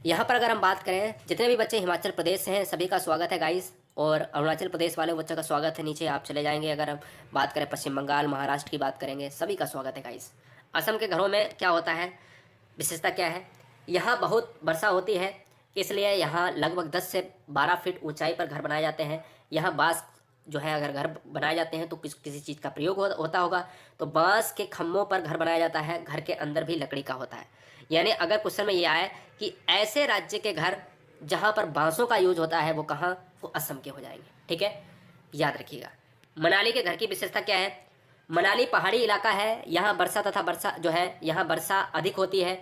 यहाँ पर अगर हम बात करें, जितने भी बच्चे हिमाचल प्रदेश से हैं सभी का स्वागत है गाइस, और अरुणाचल प्रदेश वाले बच्चों का स्वागत है, नीचे आप चले जाएंगे। अगर हम बात करें पश्चिम बंगाल, महाराष्ट्र की बात करेंगे, सभी का स्वागत है गाइस। असम के घरों में क्या होता है, विशेषता क्या है, यहाँ बहुत वर्षा होती है, इसलिए यहाँ लगभग 10 से 12 फीट ऊंचाई पर घर बनाए जाते हैं। यहाँ बांस जो है, अगर घर बनाए जाते हैं तो किसी चीज़ का प्रयोग होता होगा, तो बांस के खम्भों पर घर बनाया जाता है, घर के अंदर भी लकड़ी का होता है। यानी अगर क्वेश्चन में ये आए कि ऐसे राज्य के घर जहाँ पर बांसों का यूज होता है वो कहाँ, वो असम के हो जाएंगे। ठीक है, याद रखिएगा। मनाली के घर की विशेषता क्या है, मनाली पहाड़ी इलाका है, यहाँ वर्षा जो है, यहाँ वर्षा अधिक होती है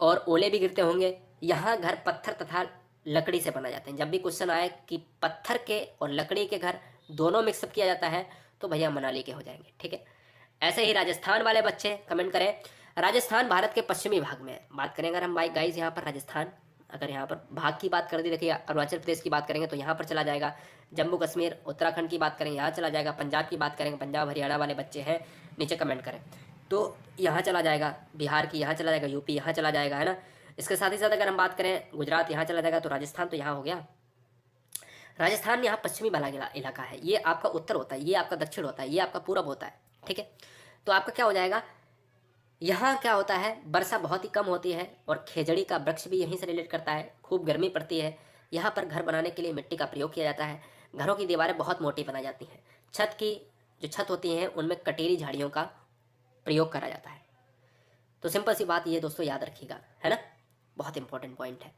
और ओले भी गिरते होंगे। यहाँ घर पत्थर तथा लकड़ी से बनाए जाते हैं। जब भी क्वेश्चन आए कि पत्थर के और लकड़ी के घर दोनों मिक्सअप किया जाता है तो भैया मनाली के हो जाएंगे। ठीक है, ऐसे ही राजस्थान वाले बच्चे कमेंट करें। राजस्थान भारत के पश्चिमी भाग में है। बात करें अगर हम भाई गाइज यहाँ पर राजस्थान, अगर यहाँ पर भाग की बात कर दी, देखिए अरुणाचल प्रदेश की बात करेंगे तो यहाँ पर चला जाएगा, जम्मू कश्मीर उत्तराखंड की बात करेंगे यहाँ चला जाएगा, पंजाब की बात करेंगे, पंजाब हरियाणा वाले बच्चे हैं नीचे कमेंट करें तो यहाँ चला जाएगा, बिहार की यहाँ चला जाएगा, यूपी यहाँ चला जाएगा, है ना। इसके साथ ही साथ अगर हम बात करें गुजरात यहाँ चला जाएगा, तो राजस्थान तो यहाँ हो गया। राजस्थान यहाँ पश्चिमी वाला इलाका है, ये आपका उत्तर होता है, ये आपका दक्षिण होता है, ये आपका पूरब होता है। ठीक है, तो आपका क्या हो जाएगा, यहाँ क्या होता है, वर्षा बहुत ही कम होती है और खेजड़ी का वृक्ष भी यहीं से रिलेट करता है, खूब गर्मी पड़ती है। यहाँ पर घर बनाने के लिए मिट्टी का प्रयोग किया जाता है। घरों की दीवारें बहुत मोटी बनाई जाती हैं। छत की जो छत होती हैं उनमें कटीली झाड़ियों का प्रयोग करा जाता है। तो सिंपल सी बात ये दोस्तों याद रखिएगा, है ना, बहुत इंपॉर्टेंट पॉइंट है।